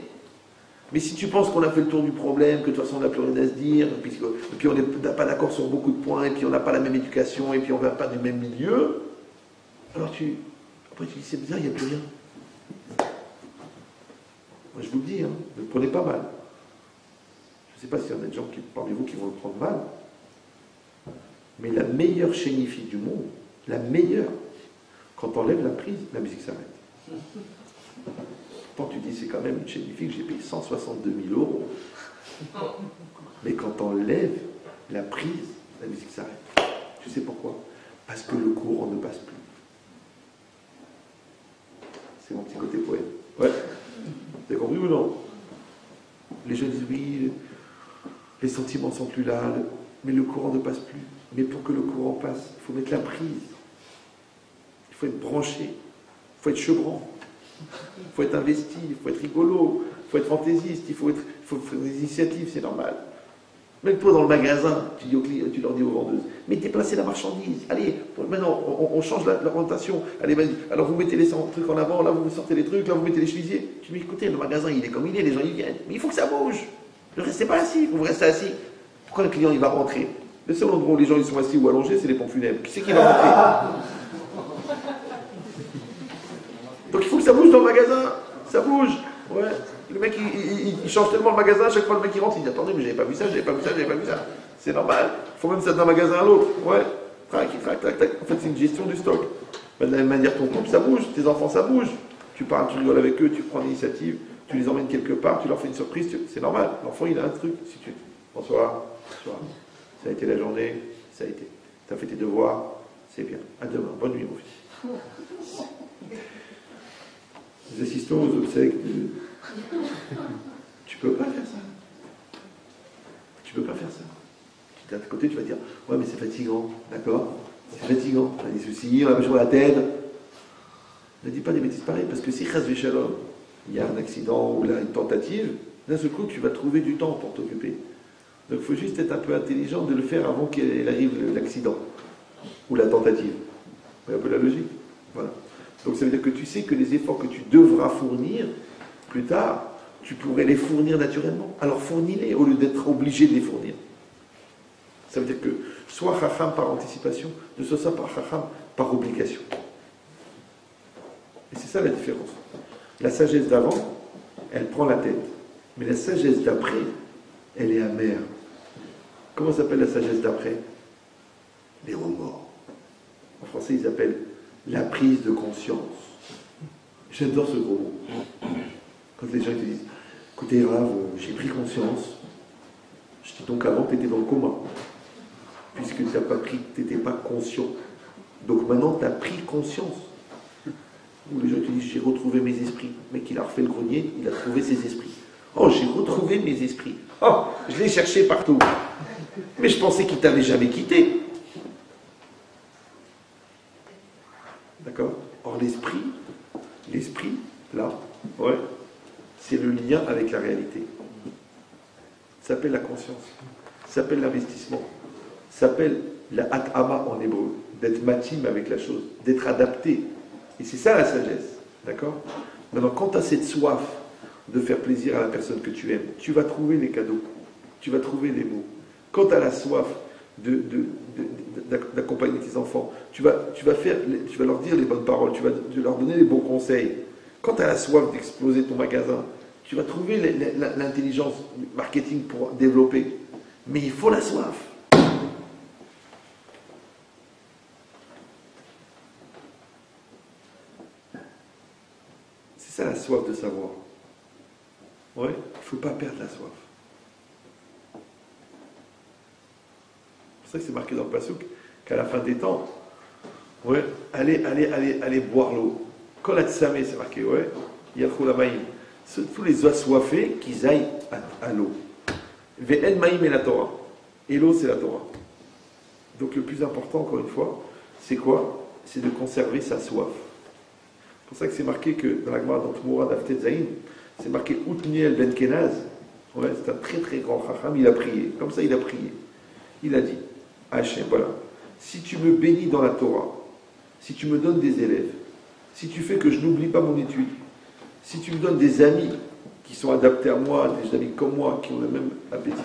Mais si tu penses qu'on a fait le tour du problème, que de toute façon on n'a plus rien à se dire, et puis on n'est pas d'accord sur beaucoup de points, et puis on n'a pas la même éducation, et puis on ne va pas du même milieu, alors après tu dis c'est bizarre, il n'y a plus rien. Moi je vous le dis, hein, ne le prenez pas mal. Je ne sais pas s'il y en a des gens parmi vous qui vont le prendre mal, mais la meilleure chénifie du monde, la meilleure, quand on enlève la prise, la musique s'arrête. Quand tu dis c'est quand même une chénifie que j'ai payé 162 000 €. Mais quand on lève la prise, la musique s'arrête. Tu sais pourquoi? Parce que le courant ne passe plus. C'est mon petit côté poète. Ouais. Vous avez compris ou non? Les gens disent oui, les sentiments sont plus là, mais le courant ne passe plus. Mais pour que le courant passe, il faut mettre la prise. Il faut être branché. Il faut être chevron. Il faut être investi, il faut être rigolo, il faut être fantaisiste, il faut faire des initiatives, c'est normal. Même toi dans le magasin, tu leur dis aux vendeuses, mais déplacez la marchandise, allez, maintenant on change l'orientation, allez vas-y, alors vous mettez les trucs en avant, là vous sortez les trucs, là vous mettez les chemisiers. Tu dis écoutez, le magasin il est comme il est, les gens ils viennent, mais il faut que ça bouge. Ne restez pas assis, vous restez assis. Pourquoi le client il va rentrer? Le seul endroit où les gens ils sont assis ou allongés, c'est les pompes funèbres. Qui c'est qui va rentrer? Donc il faut que ça bouge dans le magasin, ça bouge. Ouais. Le mec il change tellement le magasin, à chaque fois le mec il rentre, il dit attendez mais j'avais pas vu ça, j'avais pas vu ça, j'avais pas vu ça. C'est normal, il faut même ça d'un magasin à l'autre. Ouais. Trac. En fait c'est une gestion du stock. De la même manière ton couple ça bouge, tes enfants ça bouge. Tu parles, tu rigoles avec eux, tu prends l'initiative, tu les emmènes quelque part, tu leur fais une surprise, c'est normal. L'enfant il a un truc, si tu. Bonsoir. Ça a été la journée, ça a été. Tu as fait tes devoirs, c'est bien. À demain, bonne nuit mon fils. Nous assistons aux obsèques de... Tu peux pas faire ça. Tu peux pas faire ça. D'un côté, tu vas dire, ouais, mais c'est fatigant, d'accord? C'est fatigant, on a des soucis, on a mal sur la tête. Ne dis pas des bêtises pareilles, parce que si Chas Veshalom, il y a un accident ou là une tentative, d'un seul coup, tu vas trouver du temps pour t'occuper. Donc il faut juste être un peu intelligent de le faire avant qu'il arrive l'accident ou la tentative. C'est un peu la logique. Voilà. Donc ça veut dire que tu sais que les efforts que tu devras fournir, plus tard, tu pourrais les fournir naturellement. Alors fournis-les au lieu d'être obligé de les fournir. Ça veut dire que soit chacham par anticipation, ne soit ça par chacham par obligation. Et c'est ça la différence. La sagesse d'avant, elle prend la tête. Mais la sagesse d'après, elle est amère. Comment s'appelle la sagesse d'après? Les remords. En français, ils appellent la prise de conscience. J'adore ce gros mot. Quand les gens te disent, écoutez Rav, j'ai pris conscience. Je dis donc avant, tu étais dans le coma. Puisque tu n'étais pas conscient. Donc maintenant, tu as pris conscience. Ou les gens te disent, j'ai retrouvé mes esprits. Le mec, il a refait le grenier, il a trouvé ses esprits. Oh, j'ai retrouvé mes esprits. Oh, je l'ai cherché partout. Mais je pensais qu'il t'avait jamais quitté. D'accord? Or, l'esprit, là, ouais, c'est le lien avec la réalité. Ça s'appelle la conscience. Ça s'appelle l'investissement. s'appelle la at'ama en hébreu, d'être matim avec la chose, d'être adapté. Et c'est ça la sagesse, d'accord? Maintenant, quand tu as cette soif de faire plaisir à la personne que tu aimes, tu vas trouver les cadeaux, tu vas trouver les mots. Quand tu as la soif d'accompagner tes enfants, tu vas leur dire les bonnes paroles, tu vas leur donner les bons conseils. Quand tu as la soif d'exploser ton magasin, tu vas trouver l'intelligence marketing pour développer. Mais il faut la soif. C'est ça la soif de savoir. Ouais, il ne faut pas perdre la soif. C'est pour ça que c'est marqué dans le Passouk qu'à la fin des temps, ouais, allez boire l'eau. Quand la tsamé, c'est marqué, ouais, yachou la maïm. Tous les assoiffés, qu'ils aillent à l'eau. Ve'en maïm et la Torah. Et l'eau, c'est la Torah. Donc le plus important, encore une fois, c'est quoi? C'est de conserver sa soif. C'est pour ça que c'est marqué que dans la Gemara d'Antmoura d'Aftet Zaïn, c'est marqué Outniel ben Kenaz. Ouais, c'est un très très grand chacham, il a prié. Comme ça, il a prié. Il a dit, Hachem, voilà, si tu me bénis dans la Torah, si tu me donnes des élèves, si tu fais que je n'oublie pas mon étude, si tu me donnes des amis qui sont adaptés à moi, des amis comme moi, qui ont le même appétit,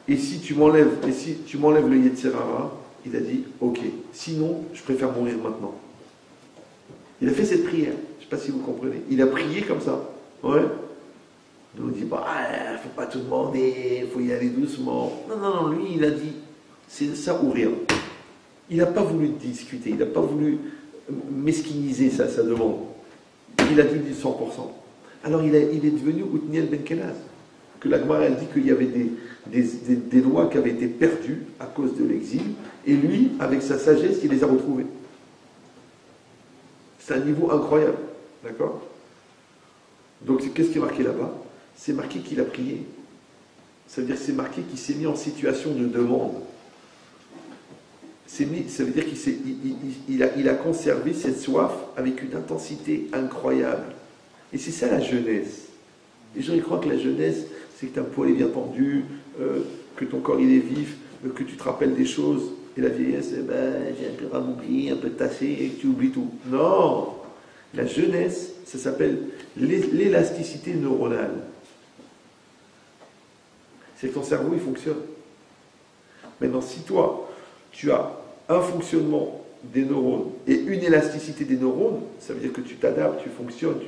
et si tu m'enlèves le Yetzer Hara, il a dit, ok, sinon, je préfère mourir maintenant. Il a fait cette prière, je ne sais pas si vous comprenez. Il a prié comme ça. Ouais. On nous dit, bah, faut pas tout demander, il faut y aller doucement. Non, lui, il a dit, c'est ça ou rien. Il n'a pas voulu discuter, il n'a pas voulu mesquiniser sa demande. Il a dit du 100%. Alors il est devenu Outniel ben Kenaz. Que la Gemara, elle dit qu'il y avait des lois qui avaient été perdues à cause de l'exil, et lui, avec sa sagesse, il les a retrouvées. C'est un niveau incroyable. D'accord? Donc, qu'est-ce qui est marqué là-bas? C'est marqué qu'il a prié. Ça veut dire que c'est marqué qu'il s'est mis en situation de demande. Ça veut dire qu'il a conservé cette soif avec une intensité incroyable. Et c'est ça la jeunesse. Les gens ils croient que la jeunesse, c'est que tu as un poil bien tendu, que ton corps il est vif, que tu te rappelles des choses. Et la vieillesse, j'ai un peu ramougri, un peu tassé, et que tu oublies tout. Non! La jeunesse, ça s'appelle l'élasticité neuronale. C'est que ton cerveau, il fonctionne. Maintenant, si toi, tu as un fonctionnement des neurones et une élasticité des neurones, ça veut dire que tu t'adaptes, tu fonctionnes,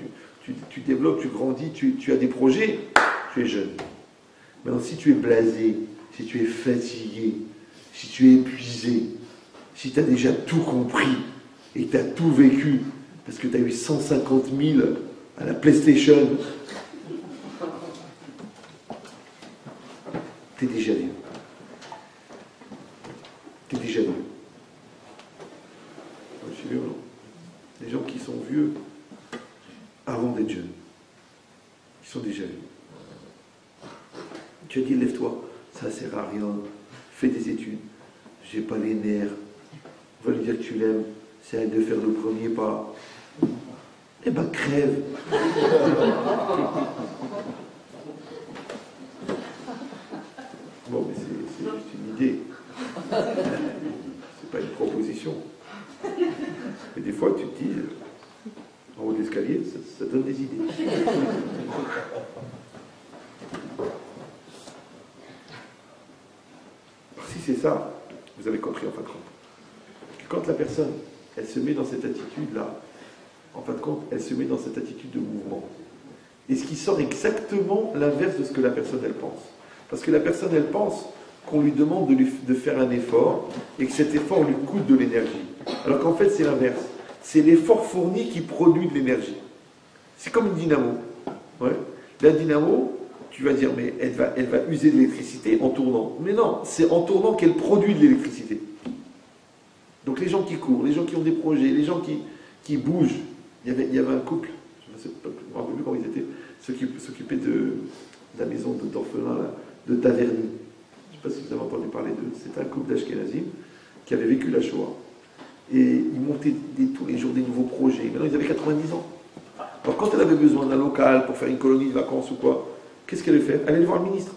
tu développes, tu grandis, tu as des projets, tu es jeune. Maintenant, si tu es blasé, si tu es fatigué, si tu es épuisé, si tu as déjà tout compris et que tu as tout vécu, parce que tu as eu 150 000 à la PlayStation, tu es déjà vieux. Tu es déjà vieux. Je suis vieux, non? Des gens qui sont vieux avant d'être jeunes. Ils sont déjà vieux. Tu as dit, lève-toi, ça sert à rien, fais des études, j'ai pas les nerfs, va lui dire que tu l'aimes, c'est à elle de faire le premier pas. Eh ben crève. Bon, mais c'est juste une idée. C'est pas une proposition. Et des fois, tu te dis, en haut de l'escalier, ça donne des idées. Alors, si c'est ça, vous avez compris en fin de compte. Quand la personne, elle se met dans cette attitude-là, en fin de compte, elle se met dans cette attitude de mouvement. Et ce qui sort exactement l'inverse de ce que la personne, elle pense. Parce que la personne, elle pense qu'on lui demande de faire un effort et que cet effort lui coûte de l'énergie. Alors qu'en fait, c'est l'inverse. C'est l'effort fourni qui produit de l'énergie. C'est comme une dynamo. Ouais. La dynamo, tu vas dire, mais elle va user de l'électricité en tournant. Mais non, c'est en tournant qu'elle produit de l'électricité. Donc les gens qui courent, les gens qui ont des projets, les gens qui bougent. Il y avait un couple, je ne sais pas, je me rappelle plus comment ils étaient, s'occupaient de la maison d'orphelins de Taverny. Je ne sais pas si vous avez entendu parler d'eux. C'était un couple d'Ashkenazim qui avait vécu la Shoah. Et ils montaient tous les jours des nouveaux projets. Maintenant, ils avaient 90 ans. Alors, quand elle avait besoin d'un local pour faire une colonie de vacances ou quoi, qu'est-ce qu'elle allait faire? Elle allait voir le ministre.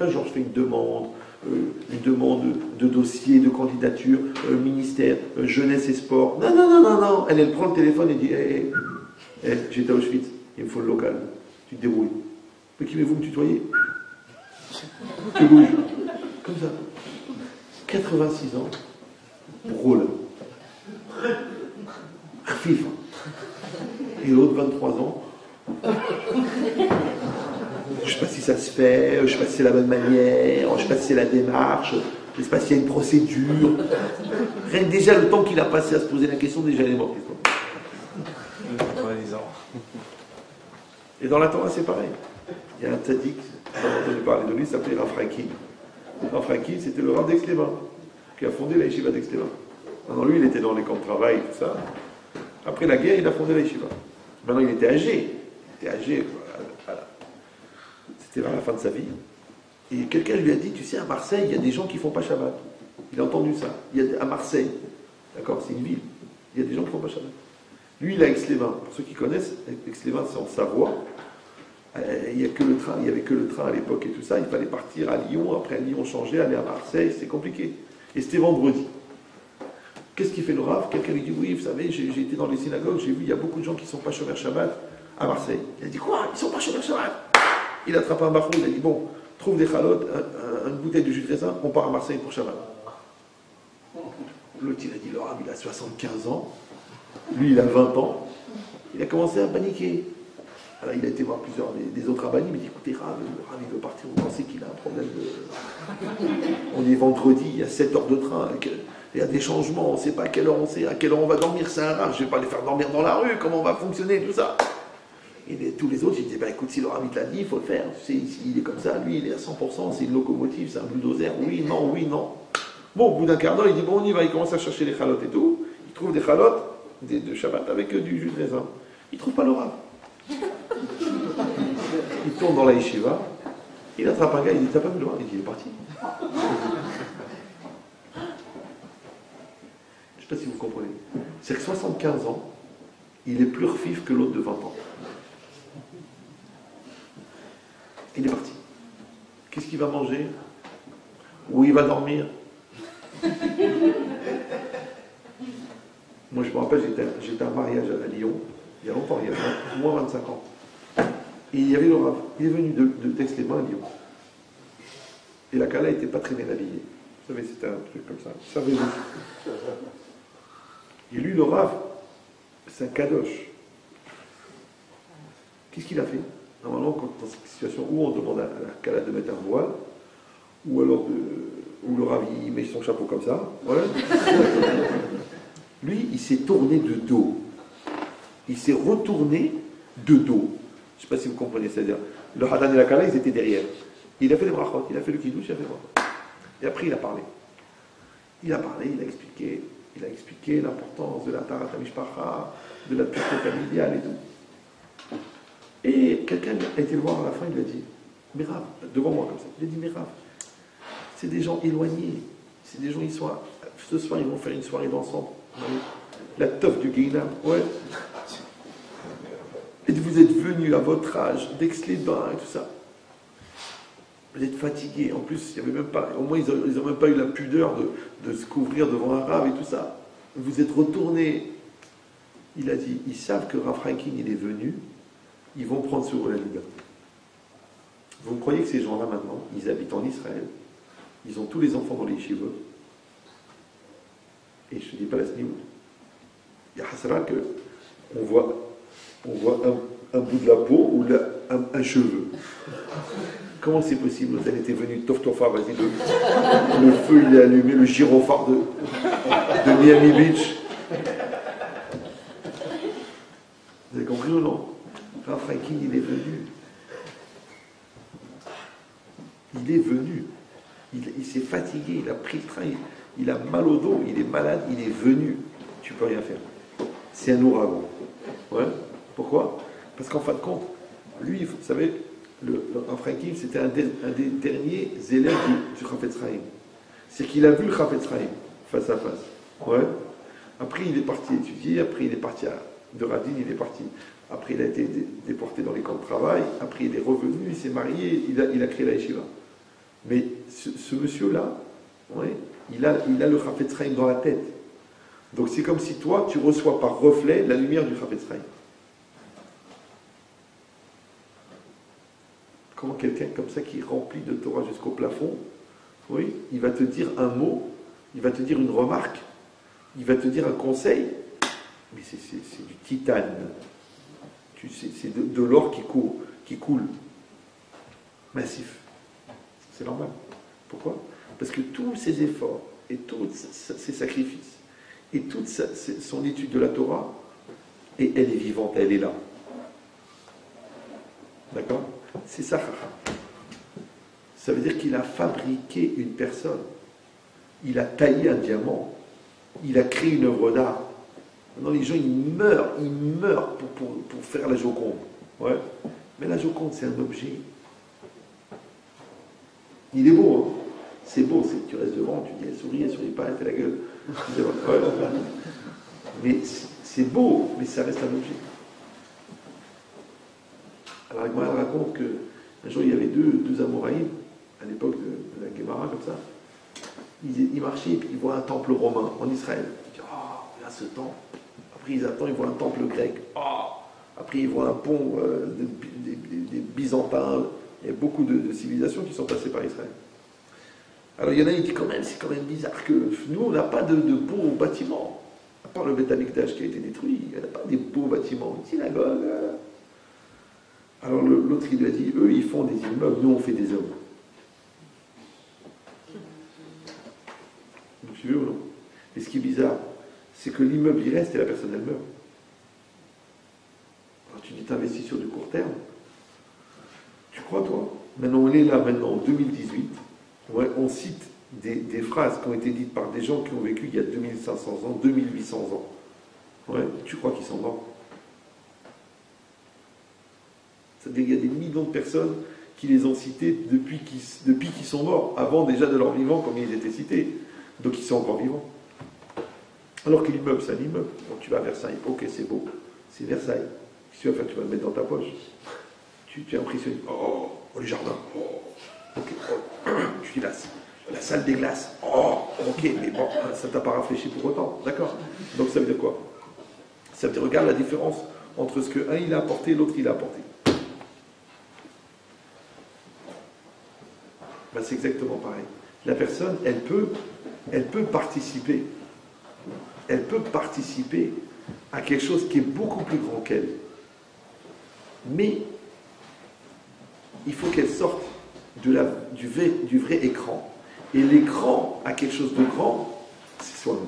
Là, genre, je fais une demande, une demande de dossier, de candidature, ministère, jeunesse et sport. Non, non, non, non, non. Elle prend le téléphone et dit j'étais à Auschwitz, il me faut le local. Tu te débrouilles. Mais qui voulez-vous me tutoyer? Tu bouges. Comme ça. 86 ans. Rôle. Khafif. Et l'autre, 23 ans. Je ne sais pas si ça se fait, je ne sais pas si c'est la bonne manière, je ne sais pas si c'est la démarche, je ne sais pas s'il y a une procédure. Rien que déjà le temps qu'il a passé à se poser la question, déjà il est mort. Et dans la Torah, c'est pareil. Il y a un tzaddik, on a entendu parler de lui, il s'appelait Rav Frankin. Rav Frankin, c'était le Rav d'Aix-les-Bains, qui a fondé la yeshiva d'Aix-les-Bains. Maintenant, lui, il était dans les camps de travail, tout ça. Après la guerre, il a fondé la yeshiva. Maintenant, il était âgé. Il était âgé, voilà. C'était vers la fin de sa vie. Et quelqu'un lui a dit, tu sais, à Marseille, il y a des gens qui ne font pas Shabbat. Il a entendu ça. À Marseille, d'accord, c'est une ville. Il y a des gens qui ne font pas Shabbat. Lui, il a Aix-les-Bains. Pour ceux qui connaissent, Aix-les-Bains, c'est en Savoie. Il n'y avait que le train à l'époque et tout ça. Il fallait partir à Lyon. Après, à Lyon, changer, aller à Marseille. C'était compliqué. Et c'était vendredi. Qu'est-ce qu'il fait le Rav? Quelqu'un lui dit, oui, vous savez, j'ai été dans les synagogues, j'ai vu, il y a beaucoup de gens qui ne sont pas chômeurs Shabbat à Marseille. Il a dit, quoi? Ils ne sont pas chômeurs Shabbat? Il a attrapé un barreau, il a dit, bon, trouve des chalotes, une bouteille de jus de raisin, on part à Marseille pour Shabbat. L'autre, il a dit, le Rav, il a 75 ans. Lui, il a 20 ans. Il a commencé à paniquer. Alors, il a été voir plusieurs des autres rabbins, mais il dit, écoutez, le Rav, il veut partir, vous pensez qu'il a un problème de... On est vendredi, il y a 7 heures de train, il y a des changements, on ne sait pas à quelle heure à quelle heure on va dormir, c'est un Rav, je ne vais pas les faire dormir dans la rue, comment on va fonctionner, tout ça. Et tous les autres, ils disaient, écoute, si le Rav l'a dit, il faut le faire, tu sais, il est comme ça, lui, il est à 100%, c'est une locomotive, c'est un bulldozer, oui, non, oui, non. Bon, au bout d'un quart d'heure, il dit, bon, on y va, il commence à chercher les chalotes et tout, il trouve des chalotes, de Shabbat avec du jus de raisin. Il ne trouve pas le Rav. Il tourne dans la yeshiva, il attrape un gars, il dit, t'as pas vu le Rav? Il dit, il est parti. Je ne sais pas si vous comprenez. C'est que 75 ans, il est plus refif que l'autre de 20 ans. Il est parti. Qu'est-ce qu'il va manger? Où il va dormir? Moi, je me rappelle, j'étais à un mariage à Lyon, il y a longtemps, il y a moins 25 ans. Et il y avait le Rav. Il est venu de Aix-les-Bains à Lyon. Et la Kala n'était pas très bien habillée. Vous savez, c'était un truc comme ça. Savez-vous? Et lui, le Rav, c'est un kadosh. Qu'est-ce qu'il a fait? Normalement, dans cette situation où on demande à la Kala de mettre un voile, ou alors où le Rav il met son chapeau comme ça, voilà. Lui, il s'est tourné de dos. Il s'est retourné de dos. Je ne sais pas si vous comprenez, c'est-à-dire, le Hadan et la Kala, ils étaient derrière. Il a fait les brachot, il a fait le kiddush, il a fait les brachot. Et après, il a parlé. Il a parlé, il a expliqué l'importance de la Tarat HaMishpacha, de la pureté familiale et tout. Et quelqu'un a été le voir à la fin, il lui a dit, mais Rav, devant moi comme ça, il a dit, mais Rav, c'est des gens éloignés, c'est des gens, ce soir, ils vont faire une soirée d'ensemble. La teuf du Guéinam, ouais. Et vous êtes venus à votre âge, d'Aix-les-Bains et tout ça. Vous êtes fatigués. En plus, il y avait même pas, au moins, ils n'ont même pas eu la pudeur de se couvrir devant un Rav et tout ça. Vous êtes retournés. Il a dit, ils savent que Rav Frankin, il est venu, ils vont prendre sur eux la liberté. Vous croyez que ces gens-là, maintenant, ils habitent en Israël, ils ont tous les enfants dans les cheveux, et je ne te dis pas la sniout. Il y a Hassara que on voit un bout de la peau ou un cheveu. Comment c'est possible? Elle était venue, Toftofa, vas-y, le feu il est allumé, le gyrophare de Miami Beach. Vous avez compris ou non? Rav Frankin, il est venu. Il est venu. Il s'est fatigué, il a pris le train, il a mal au dos, il est malade, il est venu. Tu peux rien faire. C'est un ouragan. Ouais. Pourquoi? Parce qu'en fin de compte, lui, vous savez, Rav Frankin, c'était un des derniers élèves du Chafetz Chaim. C'est qu'il a vu le Chafetz Chaim face à face. Ouais. Après, il est parti étudier, après, il est parti de Radin, il est parti. Après, il a été déporté dans les camps de travail. Après, il est revenu, il s'est marié, il a créé la yeshiva. Mais ce monsieur-là, ouais, il a le Chafetz Chaim dans la tête. Donc c'est comme si toi, tu reçois par reflet la lumière du Chafetz Chaim. Comment quelqu'un comme ça qui est rempli de Torah jusqu'au plafond, oui, il va te dire un mot, il va te dire une remarque, il va te dire un conseil, mais c'est du titane. C'est de l'or qui coule. Massif. C'est normal. Pourquoi? Parce que tous ses efforts et tous ses sacrifices et toute son étude de la Torah, et elle est vivante, elle est là. D'accord? C'est ça, Chacham. Ça veut dire qu'il a fabriqué une personne. Il a taillé un diamant. Il a créé une œuvre d'art. Maintenant, les gens, ils meurent pour faire la Joconde. Ouais. Mais la Joconde, c'est un objet. Il est beau, hein. C'est beau, tu restes devant, tu dis, elle sourit pas, elle fait la gueule. Ouais. Mais c'est beau, mais ça reste un objet. Alors, Agmara raconte qu'un jour, il y avait deux Amoraïm, à l'époque de la Guémara, comme ça. Ils marchaient et puis ils voient un temple romain en Israël. Ils disent, oh, là, ce temple. Après, ils attendent, ils voient un temple grec. Oh. Après, ils voient un pont des Byzantins. Il y a beaucoup de civilisations qui sont passées par Israël. Alors, il y en a qui disent, quand même, c'est quand même bizarre que nous, on n'a pas de beaux bâtiments. À part le Beth Amikdash qui a été détruit, il n'y a pas des beaux bâtiments. Une synagogue. Alors, l'autre, il lui a dit, eux, ils font des immeubles, nous, on fait des hommes. Vous suivez ou non? Et ce qui est bizarre, c'est que l'immeuble il reste et la personne elle meurt. Alors tu dis t'investis sur du court terme. Tu crois toi? Maintenant on est là maintenant en 2018. Ouais, on cite des phrases qui ont été dites par des gens qui ont vécu il y a 2500 ans, 2800 ans. Ouais, tu crois qu'ils sont morts? C'est-à-dire qu'il y a des millions de personnes qui les ont cités depuis qu'ils sont morts, avant déjà de leur vivant comme ils étaient cités. Donc ils sont encore vivants. Alors que l'immeuble, c'est un immeuble. Donc tu vas à Versailles, ok, c'est beau, c'est Versailles. Qu'est-ce que tu vas faire? Tu vas le mettre dans ta poche. Tu es impressionné. Oh, les jardins. Oh, ok. Oh. Tu dis la salle des glaces. Oh, ok, mais bon, ça t'a pas rafraîchi pour autant. D'accord? Donc ça veut dire quoi? Ça veut dire, regarde la différence entre ce qu'un il a apporté et l'autre il a apporté. Ben, c'est exactement pareil. La personne, elle peut participer. Elle peut participer à quelque chose qui est beaucoup plus grand qu'elle. Mais il faut qu'elle sorte du vrai écran. Et l'écran a quelque chose de grand, c'est soi-même.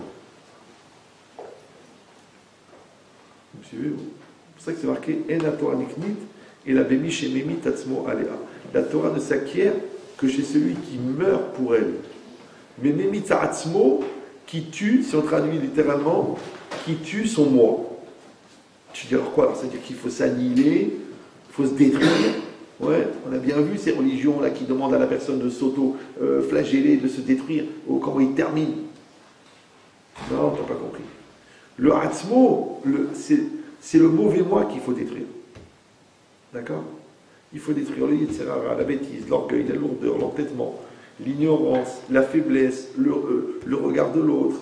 Vous suivez? C'est pour ça que c'est marqué En la Torah niknit et la bemi shememi tatzmo alea. La Torah ne s'acquiert que chez celui qui meurt pour elle. Mais memi tatzmo, qui tue, si on traduit littéralement, qui tue son moi. Tu dis alors quoi? Alors ça veut dire qu'il faut s'annihiler, il faut se détruire. Ouais, on a bien vu ces religions là qui demandent à la personne de s'auto-flageller, de se détruire. Oh, comment ils terminent? Non, t'as pas compris. Le atzmo, c'est le mauvais moi qu'il faut détruire. D'accord? Il faut détruire le yitzhara, la bêtise, l'orgueil, la lourdeur, l'entêtement, l'ignorance, la faiblesse, le regard de l'autre,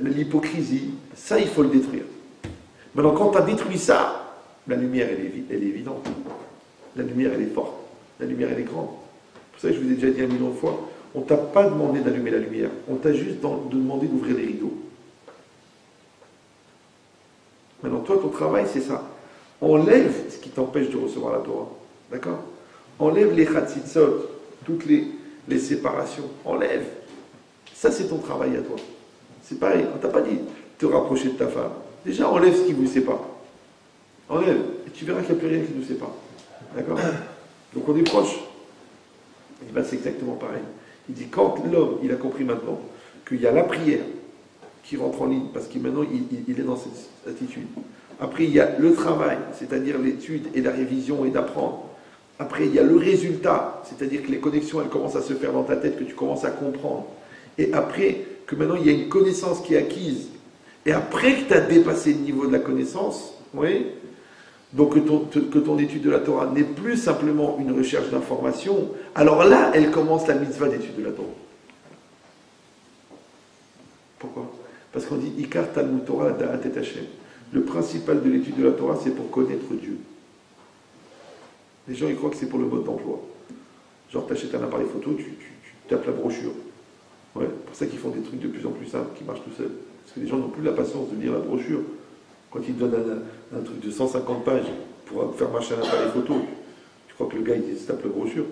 l'hypocrisie. Ça, il faut le détruire. Maintenant, quand tu as détruit ça, la lumière, elle est évidente. La lumière, elle est forte. La lumière, elle est grande. Pour ça que je vous ai déjà dit 1 million de fois, on ne t'a pas demandé d'allumer la lumière. On t'a juste demandé d'ouvrir les rideaux. Maintenant, toi, ton travail, c'est ça. Enlève ce qui t'empêche de recevoir la Torah. D'accord? Enlève les chatzitsot, toutes les séparations. Enlève. Ça, c'est ton travail à toi. C'est pareil. On ne t'a pas dit te rapprocher de ta femme. Déjà, enlève ce qui vous sépare. Enlève. Et tu verras qu'il n'y a plus rien qui nous sépare. D'accord? Donc on est proche. Et ben, c'est exactement pareil. Il dit, quand l'homme, il a compris maintenant qu'il y a la prière qui rentre en ligne, parce que maintenant, il est dans cette attitude. Après, il y a le travail, c'est-à-dire l'étude et la révision et d'apprendre. Après, il y a le résultat, c'est-à-dire que les connexions, elles commencent à se faire dans ta tête, que tu commences à comprendre. Et après, que maintenant, il y a une connaissance qui est acquise. Et après que tu as dépassé le niveau de la connaissance, oui, donc que ton étude de la Torah n'est plus simplement une recherche d'information, alors là, elle commence la mitzvah d'étude de la Torah. Pourquoi? Parce qu'on dit Ikar Talmud Torah Da'at et Hashem. Le principal de l'étude de la Torah, c'est pour connaître Dieu. Les gens, ils croient que c'est pour le mode d'emploi. Genre, tu achètes un appareil photo, tu tapes la brochure. Ouais, c'est pour ça qu'ils font des trucs de plus en plus simples, qui marchent tout seuls. Parce que les gens n'ont plus la patience de lire la brochure. Quand ils te donnent un truc de 150 pages pour faire marcher un appareil photo, tu crois que le gars, il se tape la brochure.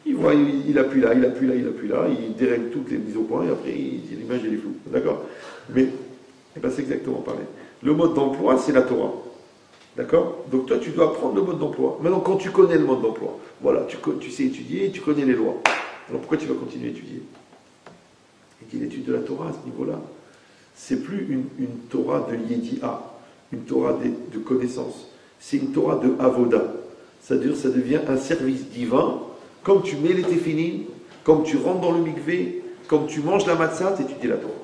Il voit, il appuie là, il appuie là, il appuie là, il dérègle toutes les mises au point, et après, l'image, elle est floue. D'accord? Mais, c'est exactement pareil. Le mode d'emploi, c'est la Torah. D'accord? Donc toi, tu dois apprendre le mode d'emploi. Maintenant, quand tu connais le mode d'emploi, voilà, tu sais étudier, tu connais les lois. Alors pourquoi tu vas continuer à étudier? Et dit l'étude de la Torah à ce niveau-là, c'est plus une Torah de Yedi'a, une Torah de connaissance. C'est une Torah de Avoda. C'est-à-dire, ça devient un service divin, comme tu mets les téphilines, comme tu rentres dans le mikvé, comme tu manges la matzah, tu étudies la Torah.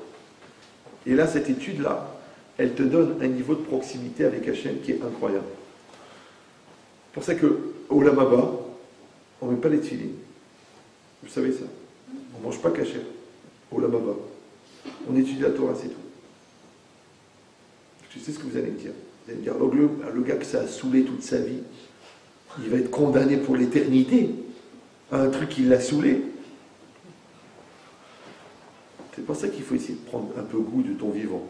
Et là, cette étude-là, elle te donne un niveau de proximité avec Hachem qui est incroyable. C'est pour ça qu'au Lamaba, on ne met pas les téphilines. Vous savez ça? On ne mange pas kasher. Au Lamaba. On étudie la Torah, c'est tout. Je sais ce que vous allez me dire. Vous allez me dire, alors le gars que ça a saoulé toute sa vie, il va être condamné pour l'éternité à un truc qui l'a saoulé. C'est pour ça qu'il faut essayer de prendre un peu goût de ton vivant.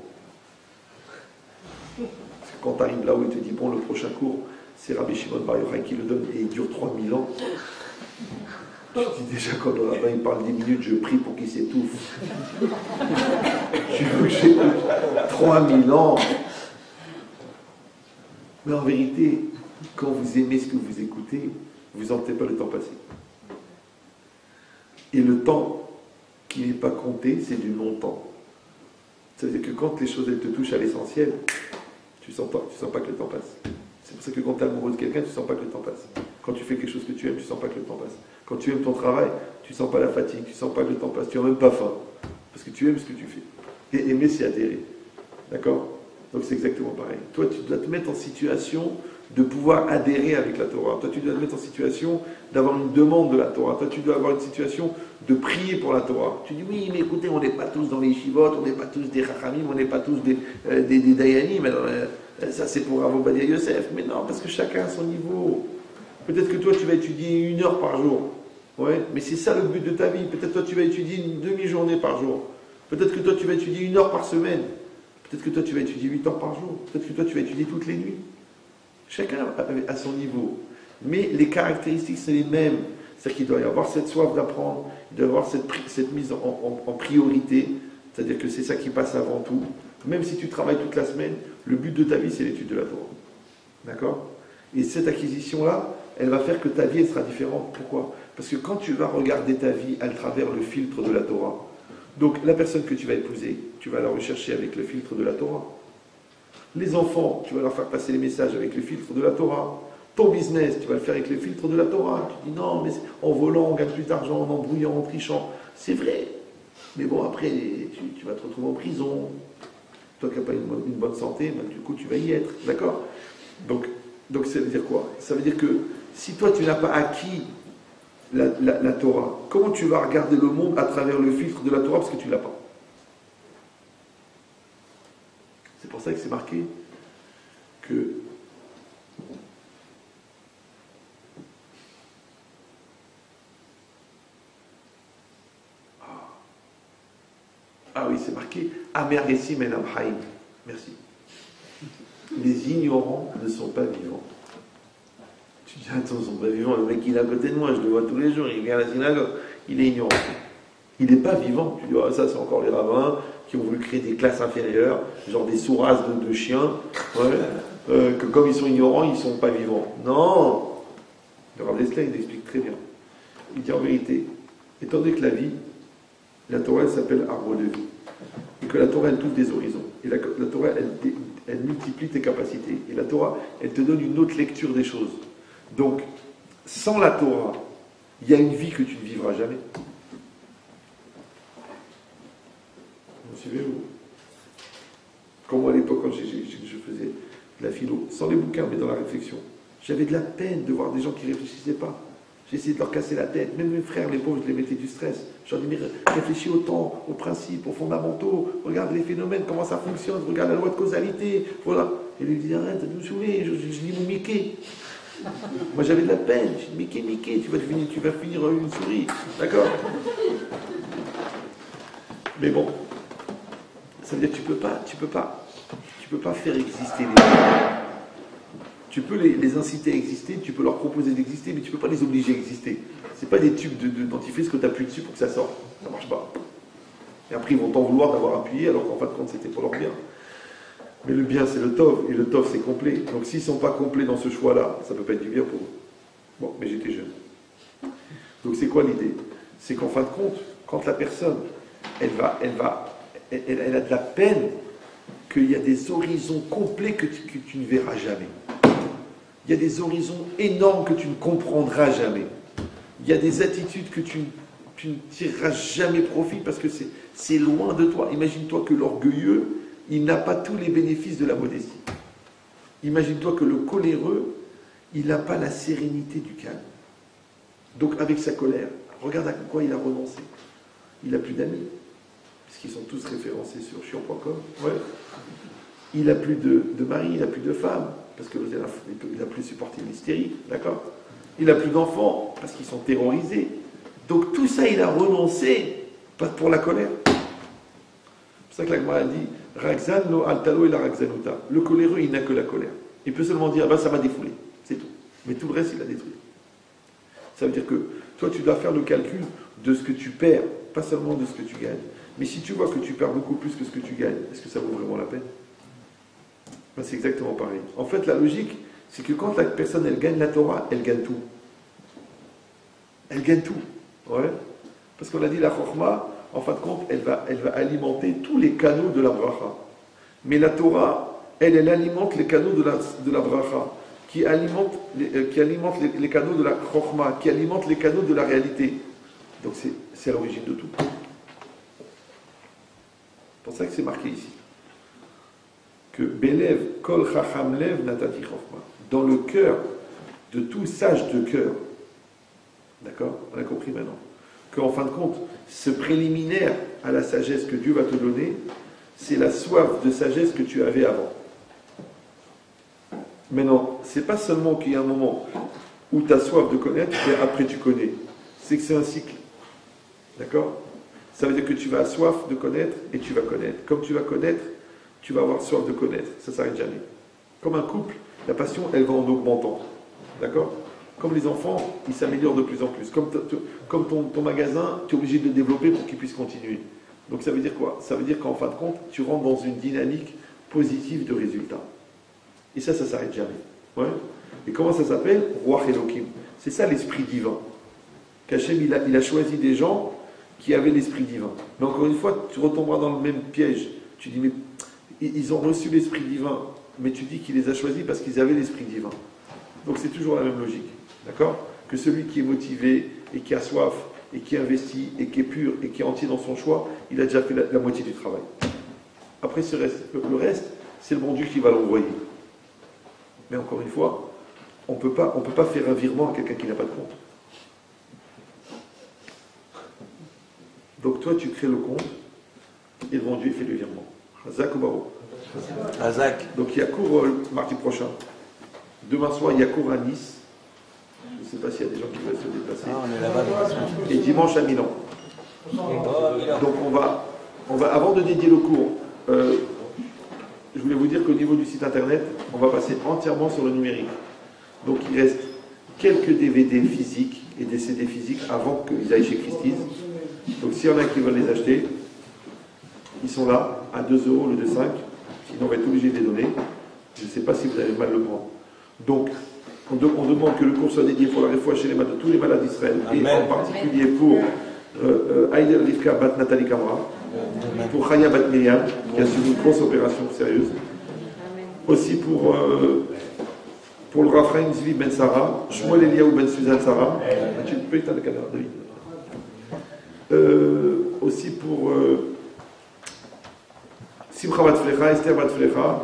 Parce que quand tu arrives là où il te dit, bon, le prochain cours, c'est Rabbi Shimon Bar Yochai qui le donne et il dure 3000 ans. Je dis déjà, quand le rabbin il parle 10 minutes, je prie pour qu'il s'étouffe. Je veux que j'écoute 3000 ans. Mais en vérité, quand vous aimez ce que vous écoutez, vous ne sentez pas le temps passer. Et le temps qui n'est pas compté, c'est du non-temps. C'est-à-dire que quand les choses elles te touchent à l'essentiel, tu ne sens pas que le temps passe. C'est pour ça que quand tu es amoureux de quelqu'un, tu ne sens pas que le temps passe. Quand tu fais quelque chose que tu aimes, tu ne sens pas que le temps passe. Quand tu aimes ton travail, tu ne sens pas la fatigue, tu ne sens pas que le temps passe, tu n'as même pas faim. Parce que tu aimes ce que tu fais. Et aimer, c'est adhérer. D'accord? Donc c'est exactement pareil. Toi, tu dois te mettre en situation de pouvoir adhérer avec la Torah. Toi, tu dois te mettre en situation d'avoir une demande de la Torah. Toi, tu dois avoir une situation de prier pour la Torah. Tu dis, oui, mais écoutez, on n'est pas tous dans les Shivot, on n'est pas tous des Chachamim, on n'est pas tous des Dayanim. Ça, c'est pour Rav Ovadia Yosef. Mais non, parce que chacun a son niveau. Peut-être que toi, tu vas étudier 1 heure par jour. Ouais, mais c'est ça le but de ta vie. Peut-être que toi, tu vas étudier une demi-journée par jour. Peut-être que toi, tu vas étudier 1 heure par semaine. Peut-être que toi, tu vas étudier 8 heures par jour. Peut-être que toi, tu vas étudier toutes les nuits. Chacun a son niveau. Mais les caractéristiques, c'est les mêmes. C'est-à-dire qu'il doit y avoir cette soif d'apprendre, il doit y avoir cette mise en priorité. C'est-à-dire que c'est ça qui passe avant tout. Même si tu travailles toute la semaine, le but de ta vie, c'est l'étude de la Torah. D'accord? Et cette acquisition-là, elle va faire que ta vie, elle sera différente. Pourquoi? Parce que quand tu vas regarder ta vie à travers le filtre de la Torah, donc la personne que tu vas épouser, tu vas la rechercher avec le filtre de la Torah. Les enfants, tu vas leur faire passer les messages avec le filtre de la Torah. Ton business, tu vas le faire avec le filtre de la Torah. Tu dis non, mais en volant, on gagne plus d'argent, en embrouillant, en trichant. C'est vrai. Mais bon, après, tu vas te retrouver en prison. Toi qui n'as pas une bonne santé, ben, du coup, tu vas y être. D'accord? Donc, ça veut dire quoi? Ça veut dire que si toi, tu n'as pas acquis la Torah, comment tu vas regarder le monde à travers le filtre de la Torah parce que tu ne l'as pas? C'est pour ça que c'est marqué que oui, c'est marqué Amer Gessim El Amhaim. Merci. Les ignorants ne sont pas vivants. Tu dis, attends, ils ne sont pas vivants. Le mec, il est à côté de moi, je le vois tous les jours, il vient à la synagogue, il est ignorant. Il n'est pas vivant. Tu dis, oh, ça, c'est encore les rabbins qui ont voulu créer des classes inférieures, genre des sourasses de chiens, ouais, que comme ils sont ignorants, ils ne sont pas vivants. Non! Le Rav Dessler, il explique très bien. Il dit en vérité, étant donné que la vie, la Torah, elle s'appelle arbre de vie. Et que la Torah, elle touche des horizons. Et la Torah, elle multiplie tes capacités. Et la Torah, elle te donne une autre lecture des choses. Donc, sans la Torah, il y a une vie que tu ne vivras jamais. Vous suivez, vous? Comme moi, à l'époque, quand je faisais la philo, sans les bouquins, mais dans la réflexion. J'avais de la peine de voir des gens qui ne réfléchissaient pas. J'ai essayé de leur casser la tête. Même mes frères, les pauvres, je les mettais du stress. Je leur disais, mais réfléchis au temps, aux principes, aux fondamentaux. Regarde les phénomènes, comment ça fonctionne. Regarde la loi de causalité. Voilà. Et lui disait, arrête, vous me saoulez, je lis mon Mickey. Moi, j'avais de la peine. Je dis, Mickey, tu vas finir une souris. D'accord? Mais bon, ça veut dire que tu peux pas faire exister les gens. Tu peux les inciter à exister, tu peux leur proposer d'exister, mais tu ne peux pas les obliger à exister. Ce n'est pas des tubes de dentifrice que tu appuies dessus pour que ça sorte. Ça ne marche pas. Et après, ils vont t'en vouloir d'avoir appuyé, alors qu'en fin de compte, c'était pour leur bien. Mais le bien, c'est le tov, et le tov, c'est complet. Donc s'ils ne sont pas complets dans ce choix-là, ça ne peut pas être du bien pour eux. Bon, mais j'étais jeune. Donc c'est quoi l'idée? C'est qu'en fin de compte, quand la personne, elle a de la peine, qu'il y a des horizons complets que tu ne verras jamais. Il y a des horizons énormes que tu ne comprendras jamais. Il y a des attitudes que tu ne tireras jamais profit parce que c'est loin de toi. Imagine-toi que l'orgueilleux, il n'a pas tous les bénéfices de la modestie. Imagine-toi que le coléreux, il n'a pas la sérénité du calme. Donc avec sa colère, regarde à quoi il a renoncé. Il n'a plus d'amis, puisqu'ils sont tous référencés sur chiant.com. Ouais. Il n'a plus de mari, il n'a plus de femme, parce qu'il n'a plus supporté l'hystérie, d'accord? Il n'a plus d'enfants, parce qu'ils sont terrorisés. Donc tout ça, il a renoncé, pas pour la colère. C'est pour ça que la Gemara dit, Ragzan no altalo et la Ragzanuta. Le coléreux, il n'a que la colère. Il peut seulement dire, ça m'a défoulé, c'est tout. Mais tout le reste, il a détruit. Ça veut dire que toi, tu dois faire le calcul de ce que tu perds, pas seulement de ce que tu gagnes. Mais si tu vois que tu perds beaucoup plus que ce que tu gagnes, est-ce que ça vaut vraiment la peine? C'est exactement pareil. En fait, la logique, c'est que quand la personne, elle gagne la Torah, elle gagne tout. Elle gagne tout. Ouais. Parce qu'on a dit la Chokhmah, en fin de compte, elle va alimenter tous les canaux de la bracha. Mais la Torah, elle alimente les canaux de la bracha, qui alimente les canaux de la Chokhmah, qui alimente les canaux de la réalité. Donc c'est à l'origine de tout. C'est pour ça que c'est marqué ici. Que Belev kol chacham lev natati chokhmah. Dans le cœur de tout sage de cœur. D'accord? On a compris maintenant. Qu'en fin de compte, ce préliminaire à la sagesse que Dieu va te donner, c'est la soif de sagesse que tu avais avant. Maintenant, c'est pas seulement qu'il y a un moment où tu as soif de connaître et après tu connais. C'est que c'est un cycle. D'accord? Ça veut dire que tu vas avoir soif de connaître et tu vas connaître. Comme tu vas connaître, tu vas avoir soif de connaître. Ça ne s'arrête jamais. Comme un couple, la passion, elle va en augmentant. D'accord? Comme les enfants, ils s'améliorent de plus en plus. Comme ton magasin, tu es obligé de le développer pour qu'il puisse continuer. Donc ça veut dire quoi? Ça veut dire qu'en fin de compte, tu rentres dans une dynamique positive de résultats. Et ça ne s'arrête jamais. Ouais. Et comment ça s'appelle? Roi Elohim. C'est ça l'esprit divin. Qu'Hachem, il a choisi des gens qui avaient l'esprit divin. Mais encore une fois, tu retomberas dans le même piège. Tu dis, mais ils ont reçu l'esprit divin, mais tu dis qu'il les a choisis parce qu'ils avaient l'esprit divin. Donc c'est toujours la même logique. D'accord? Que celui qui est motivé et qui a soif et qui investit et qui est pur et qui est entier dans son choix, il a déjà fait la moitié du travail. Après, le reste, c'est le bon Dieu qui va l'envoyer. Mais encore une fois, on ne peut pas faire un virement à quelqu'un qui n'a pas de compte. Donc toi, tu crées le compte et le bon Dieu fait le virement. Hazak ou Baro? Hazak. Donc il y a cours mardi prochain. Demain soir, il y a cours à Nice. Je ne sais pas s'il y a des gens qui veulent se déplacer. Ah, on est là-bas. Et dimanche à Milan. Donc on va avant de dédier le cours, je voulais vous dire qu'au niveau du site internet, on va passer entièrement sur le numérique. Donc il reste quelques DVD physiques et des CD physiques avant qu'ils aillent chez Christie's. Donc s'il y en a qui veulent les acheter, ils sont là, à 2 € au lieu de 5. Sinon on va être obligé de les donner. Je ne sais pas si vous avez mal le prendre. Donc, on demande que le cours soit dédié pour la réfoua chez de tous les malades d'Israël, et en particulier pour Aïder Rivka Bat Nathalie Kamra, pour Chaya Bat Miriam, qui a subi une grosse opération sérieuse. Aussi pour le Raphaël Zvi Ben Sarah, Shmuel Eliaou Ben Suzanne Sarah. Tu peux éteindre la caméra, David. Aussi pour Simcha Bat Flecha, Esther Bat Flecha,